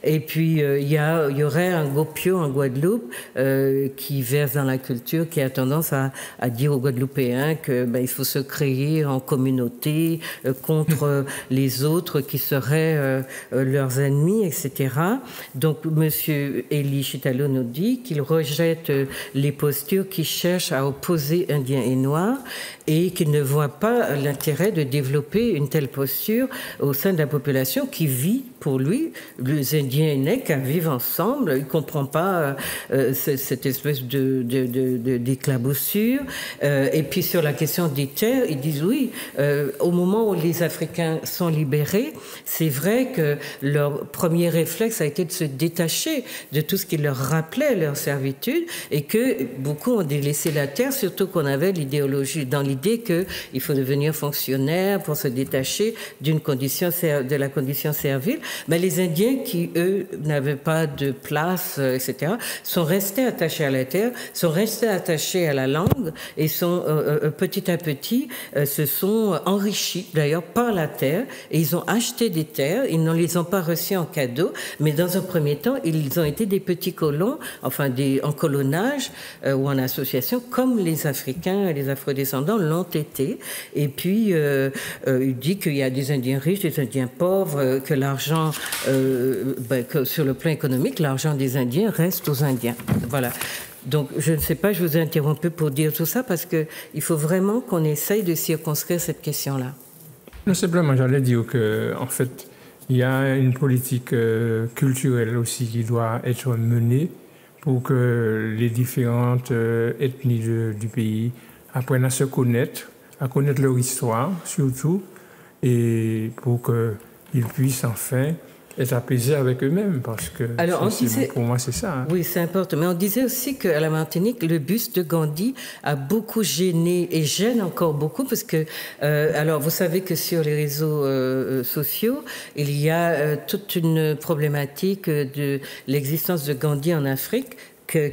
Et puis, il y aurait un Gopio en Guadeloupe qui verse dans la culture, qui a tendance à dire aux Guadeloupéens que il faut se créer en communauté contre les autres qui seraient leurs ennemis, etc. Donc, M. Elie Chitalo nous dit qu'il rejette les postures qui cherchent à opposer Indiens et Noirs et qu'il ne voit pas l'intérêt de développer une telle posture au sein de la population qui vit, pour lui, les Indiens et Nègres vivent ensemble. Il ne comprend pas cette espèce d'éclaboussure. Et puis sur la question des terres, ils disent oui, au moment où les Africains sont libérés, c'est vrai que leur premier réflexe a été de se détacher de tout ce qui leur rappelait leur servitude et que beaucoup ont délaissé la terre, surtout qu'on avait l'idéologie, dans l'idée qu'il faut devenir fonctionnaire pour se détacher de la condition servile. Mais les Indiens qui, eux, n'avaient pas de place, etc., sont restés attachés à la terre, sont restés attachés à la langue et sont petit à petit se sont enrichis d'ailleurs par la terre et ils ont acheté des terres, ils ne les ont pas reçues en cadeau, mais dans un premier temps, ils ont été des petits colons, enfin en colonnage ou en association, comme les Africains et les Afrodescendants l'ont été. Et puis, il dit qu'il y a des Indiens riches, des Indiens pauvres, que l'argent, que sur le plan économique, l'argent des Indiens reste aux Indiens. Voilà. Donc, je ne sais pas, je vous ai interrompu pour dire tout ça parce qu'il faut vraiment qu'on essaye de circonscrire cette question-là. Non, simplement, j'allais dire qu'en fait, il y a une politique culturelle aussi qui doit être menée pour que les différentes ethnies du pays apprennent à se connaître, à connaître leur histoire surtout, et pour qu'ils puissent enfin être apaisés avec eux-mêmes, parce que pour moi c'est ça. Hein. Oui, c'est important. Mais on disait aussi qu'à la Martinique, le buste de Gandhi a beaucoup gêné et gêne encore beaucoup, parce que, alors vous savez que sur les réseaux sociaux, il y a toute une problématique de l'existence de Gandhi en Afrique,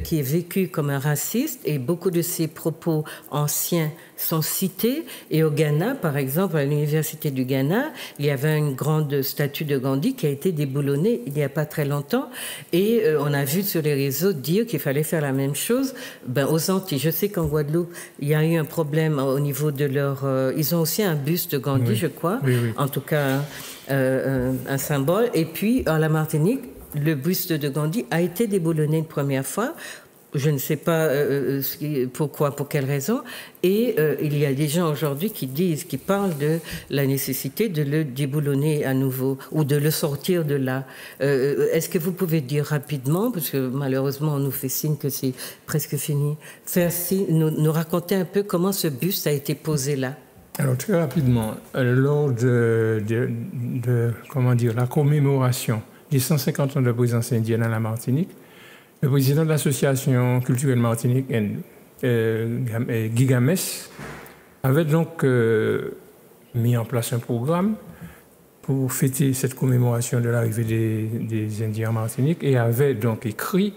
qui est vécu comme un raciste, et beaucoup de ses propos anciens sont cités. Et au Ghana, par exemple, à l'université du Ghana, il y avait une grande statue de Gandhi qui a été déboulonnée il n'y a pas très longtemps. Et on a vu sur les réseaux dire qu'il fallait faire la même chose aux Antilles. Je sais qu'en Guadeloupe, il y a eu un problème au niveau de leur... ils ont aussi un buste de Gandhi, je crois. Oui. En tout cas, un symbole. Et puis, à la Martinique, le buste de Gandhi a été déboulonné une première fois. Je ne sais pas pourquoi, pour quelle raison. Et il y a des gens aujourd'hui qui parlent de la nécessité de le déboulonner à nouveau ou de le sortir de là. Est-ce que vous pouvez dire rapidement, parce que malheureusement on nous fait signe que c'est presque fini, nous raconter un peu comment ce buste a été posé là? Alors très rapidement, lors de la commémoration des 150 ans de présence indienne à la Martinique, le président de l'association culturelle Martinique, Guy Gamès, avait donc mis en place un programme pour fêter cette commémoration de l'arrivée des Indiens en Martinique et avait donc écrit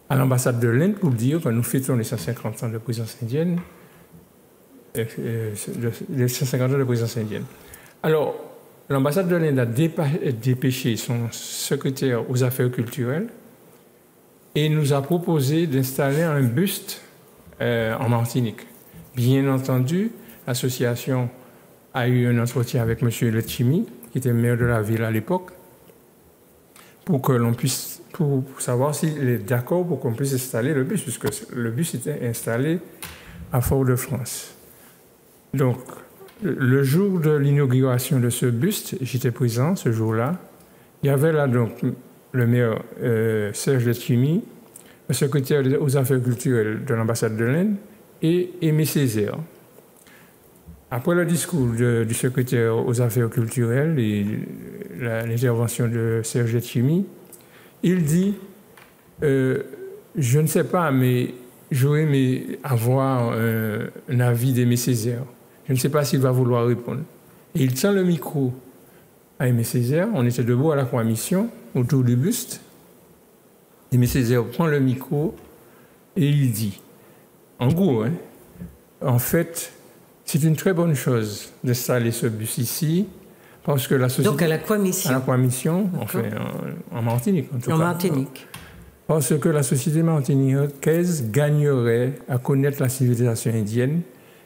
à l'ambassade de l'Inde pour dire que nous fêtons les 150 ans de présence indienne. Les 150 ans de présence indienne. Alors, l'ambassade de l'Inde a dépêché son secrétaire aux affaires culturelles et nous a proposé d'installer un buste en Martinique. Bien entendu, l'association a eu un entretien avec M. Letchimi, qui était maire de la ville à l'époque, pour savoir s'il est d'accord pour qu'on puisse installer le buste, puisque le buste était installé à Fort-de-France. Donc, le jour de l'inauguration de ce buste, j'étais présent ce jour-là. Il y avait là donc le maire Serge Letchimi, le secrétaire aux affaires culturelles de l'ambassade de l'Inde et Aimé Césaire. Après le discours du secrétaire aux affaires culturelles et l'intervention de Serge Letchimi, il dit je ne sais pas, mais j'aurais aimé avoir un avis d'Aimé Césaire. Je ne sais pas s'il va vouloir répondre. Et il tient le micro à Aimé Césaire. On était debout à la Croix-Mission, autour du buste. Aimé Césaire prend le micro et il dit, en gros, en fait, c'est une très bonne chose d'installer ce buste ici, parce que la société... Donc à la Croix-Mission. À la Croix-Mission, enfin en Martinique en tout cas. En Martinique. Parce que la société martiniquaise gagnerait à connaître la civilisation indienne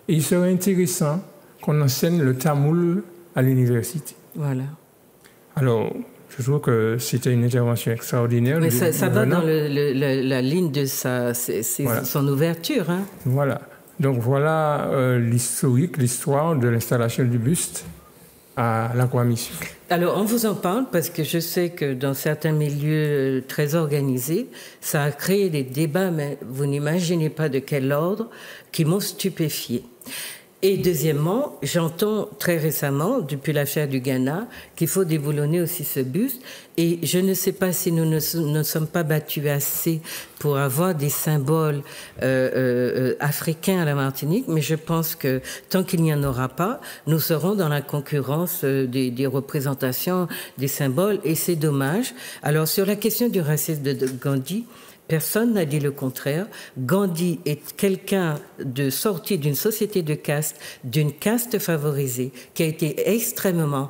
et il serait intéressant qu'on enseigne le tamoul à l'université. Voilà. Alors, je trouve que c'était une intervention extraordinaire. Mais ça va dans la ligne de voilà. Son ouverture. Hein. Voilà. Donc voilà l'histoire de l'installation du buste à la Croix-Mission. Alors, on vous en parle parce que je sais que dans certains milieux très organisés, ça a créé des débats, mais vous n'imaginez pas de quel ordre, qui m'ont stupéfié. Et deuxièmement, j'entends très récemment, depuis l'affaire du Ghana, qu'il faut déboulonner aussi ce buste. Et je ne sais pas si nous ne sommes pas battus assez pour avoir des symboles africains à la Martinique, mais je pense que tant qu'il n'y en aura pas, nous serons dans la concurrence des représentations, des symboles, et c'est dommage. Alors, sur la question du racisme de Gandhi, personne n'a dit le contraire. Gandhi est quelqu'un de sorti d'une société de caste, d'une caste favorisée, qui a été extrêmement,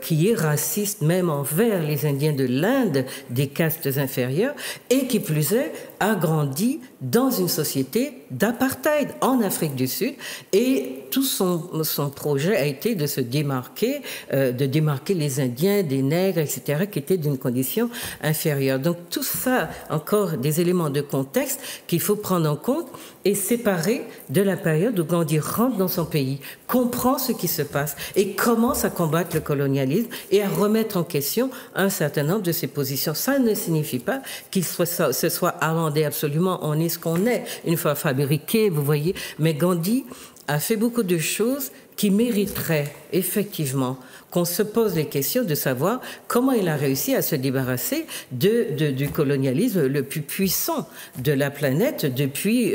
qui est raciste même envers les Indiens de l'Inde, des castes inférieures, et qui plus est, a grandi dans une société d'apartheid en Afrique du Sud, et tout son projet a été de se démarquer, de démarquer les Indiens, des nègres, etc., qui étaient d'une condition inférieure. Donc tout ça, encore des éléments de contexte qu'il faut prendre en compte et séparer de la période où Gandhi rentre dans son pays, comprend ce qui se passe et commence à combattre le colonialisme et à remettre en question un certain nombre de ses positions. Ça ne signifie pas qu'il se soit amendé absolument. On est ce qu'on est, une fois fabriqué, vous voyez. Mais Gandhi a fait beaucoup de choses qui mériteraient effectivement qu'on se pose les questions de savoir comment il a réussi à se débarrasser du colonialisme le plus puissant de la planète depuis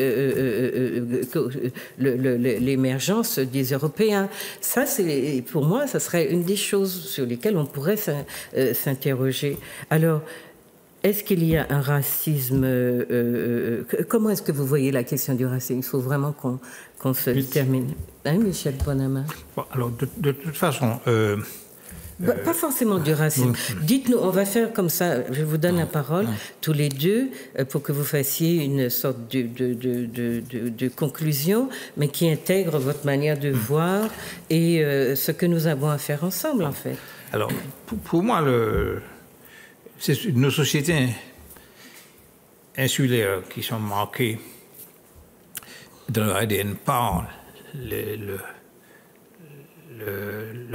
l'émergence des Européens. Ça, pour moi, ça serait une des choses sur lesquelles on pourrait s'interroger. Alors, est-ce qu'il y a un racisme comment est-ce que vous voyez la question du racisme? Il faut vraiment qu'on se termine. Hein, Michel Bonama? Bon, alors, de toute façon... pas forcément du racisme. Dites-nous, on va faire comme ça, je vous donne la parole, tous les deux, pour que vous fassiez une sorte de conclusion, mais qui intègre votre manière de voir et ce que nous avons à faire ensemble, en fait. Alors, pour moi, nos sociétés insulaires qui sont marquées dans leur ADN par le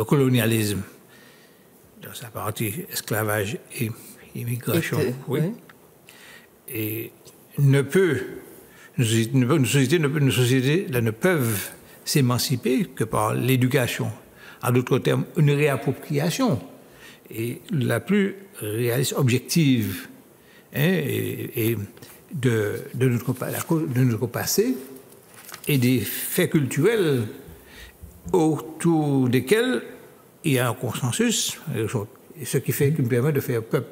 colonialisme, dans sa partie esclavage et immigration, oui. Et nos sociétés ne peuvent s'émanciper que par l'éducation. En d'autres termes, une réappropriation. Et la plus réaliste, objective, et de notre passé et des faits culturels autour desquels il y a un consensus, ce qui me permet de faire peuple,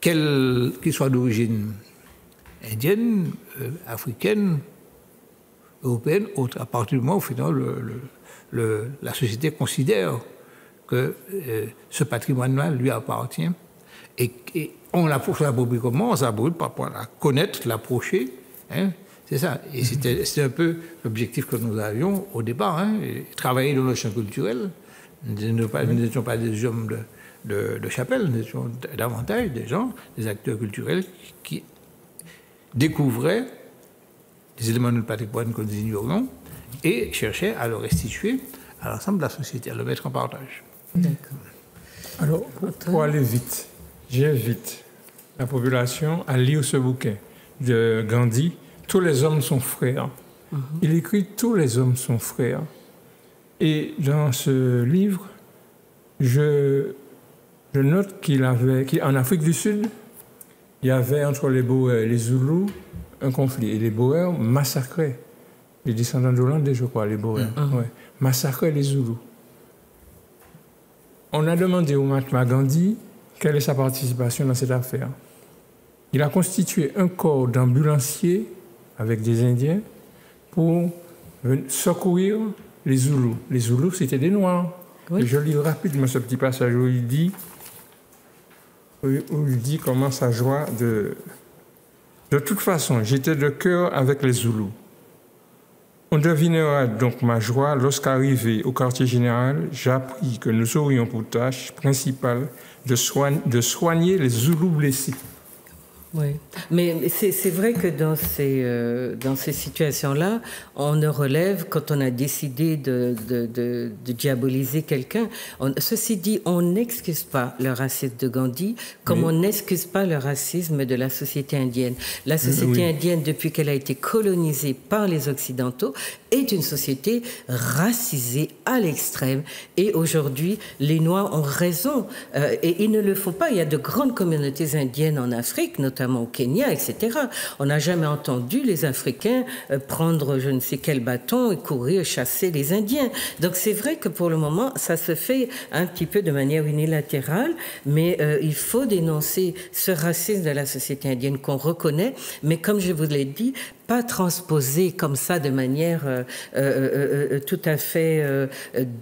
qu'il soit d'origine indienne, africaine, européenne, autre. À partir du moment où finalement la société considère que ce patrimoine-là lui appartient et on l'approprie comment? On s'approprie par la connaître, l'approcher. C'est ça. Et c'était un peu l'objectif que nous avions au départ, travailler dans le champ culturel. Nous n'étions pas des hommes de chapelle, nous étions davantage des gens, des acteurs culturels qui découvraient des éléments de notre patrimoine que nous ignorions et cherchaient à le restituer à l'ensemble de la société, à le mettre en partage. D'accord. Alors, pour aller vite, j'invite la population à lire ce bouquin de Gandhi, « Tous les hommes sont frères ». Il écrit « Tous les hommes sont frères ». Et dans ce livre, je note qu'en Afrique du Sud, il y avait entre les Boers et les Zoulous un conflit. Et les Boers massacraient les descendants d'Hollandais, je crois, les Boers, massacraient les Zoulous. On a demandé au Mahatma Gandhi quelle est sa participation dans cette affaire. Il a constitué un corps d'ambulanciers avec des Indiens pour secourir les Zoulous. Les Zoulous, c'était des Noirs. Oui. Et je lis rapidement ce petit passage où il dit comment sa joie de... De toute façon, j'étais de cœur avec les Zoulous. On devinera donc ma joie lorsqu'arrivé au quartier général, j'appris que nous aurions pour tâche principale de soigner les Zoulous blessés. Oui, mais c'est vrai que dans ces situations-là, on ne relève, quand on a décidé de diaboliser quelqu'un, ceci dit, on n'excuse pas le racisme de Gandhi comme on n'excuse pas le racisme de la société indienne. La société indienne, depuis qu'elle a été colonisée par les Occidentaux, est une société racisée à l'extrême. Et aujourd'hui, les Noirs ont raison. Et ils ne le font pas. Il y a de grandes communautés indiennes en Afrique, notamment au Kenya, etc. On n'a jamais entendu les Africains prendre je ne sais quel bâton et courir chasser les Indiens. Donc c'est vrai que pour le moment, ça se fait un petit peu de manière unilatérale, mais il faut dénoncer ce racisme de la société indienne qu'on reconnaît, mais comme je vous l'ai dit, pas transposé comme ça de manière tout à fait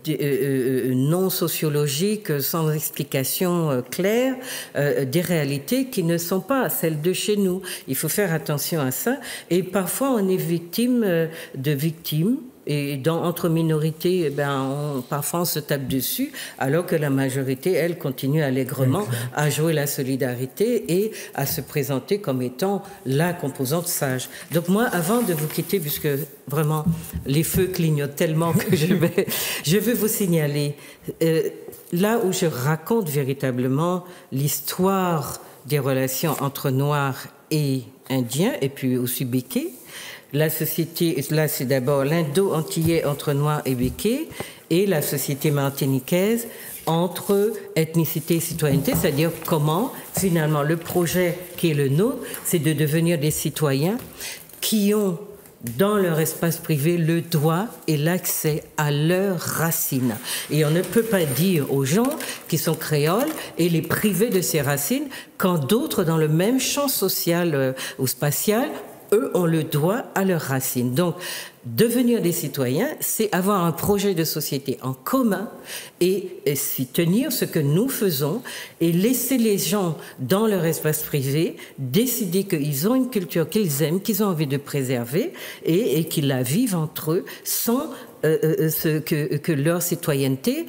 non sociologique, sans explication claire, des réalités qui ne sont pas celles de chez nous. Il faut faire attention à ça. Et parfois, on est victime de victimes. Et entre minorités, parfois on se tape dessus, alors que la majorité, elle, continue allègrement à jouer la solidarité et à se présenter comme étant la composante sage. Donc moi, avant de vous quitter, puisque vraiment les feux clignotent tellement que je vais vous signaler, là où je raconte véritablement l'histoire des relations entre Noirs et Indiens, et puis aussi Békés. La société, là c'est d'abord l'indo-antillais entre Noirs et Békés et la société martiniquaise entre ethnicité et citoyenneté, c'est-à-dire comment finalement le projet qui est le nôtre, c'est de devenir des citoyens qui ont dans leur espace privé le droit et l'accès à leurs racines. Et on ne peut pas dire aux gens qui sont créoles et les priver de ces racines quand d'autres dans le même champ social ou spatial, eux ont le droit à leurs racines. Donc, devenir des citoyens, c'est avoir un projet de société en commun et s'y tenir ce que nous faisons et laisser les gens dans leur espace privé décider qu'ils ont une culture qu'ils aiment, qu'ils ont envie de préserver et qu'ils la vivent entre eux sans que leur citoyenneté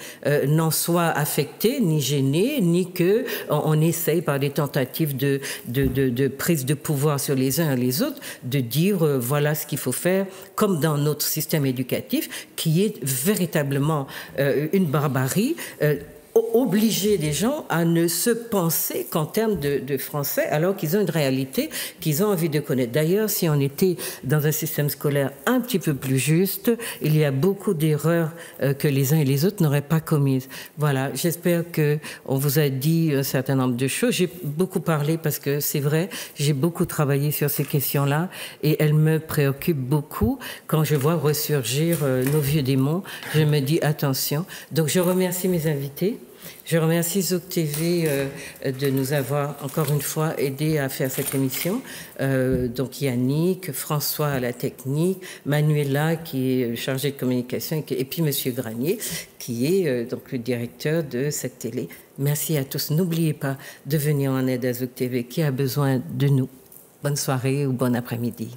n'en soit affectée, ni gênée, ni que on essaye par des tentatives de prise de pouvoir sur les uns et les autres, de dire voilà ce qu'il faut faire, comme dans notre système éducatif, qui est véritablement une barbarie. Obliger les gens à ne se penser qu'en termes de français alors qu'ils ont une réalité qu'ils ont envie de connaître. D'ailleurs, si on était dans un système scolaire un petit peu plus juste, il y a beaucoup d'erreurs que les uns et les autres n'auraient pas commises. Voilà, j'espère qu'on vous a dit un certain nombre de choses. J'ai beaucoup parlé parce que c'est vrai, j'ai beaucoup travaillé sur ces questions-là et elles me préoccupent beaucoup. Quand je vois ressurgir nos vieux démons, je me dis attention. Donc je remercie mes invités. Je remercie Zouk TV de nous avoir encore une fois aidé à faire cette émission. Donc Yannick, François à la technique, Manuela qui est chargée de communication et puis Monsieur Granier qui est donc le directeur de cette télé. Merci à tous. N'oubliez pas de venir en aide à Zouk TV qui a besoin de nous. Bonne soirée ou bon après-midi.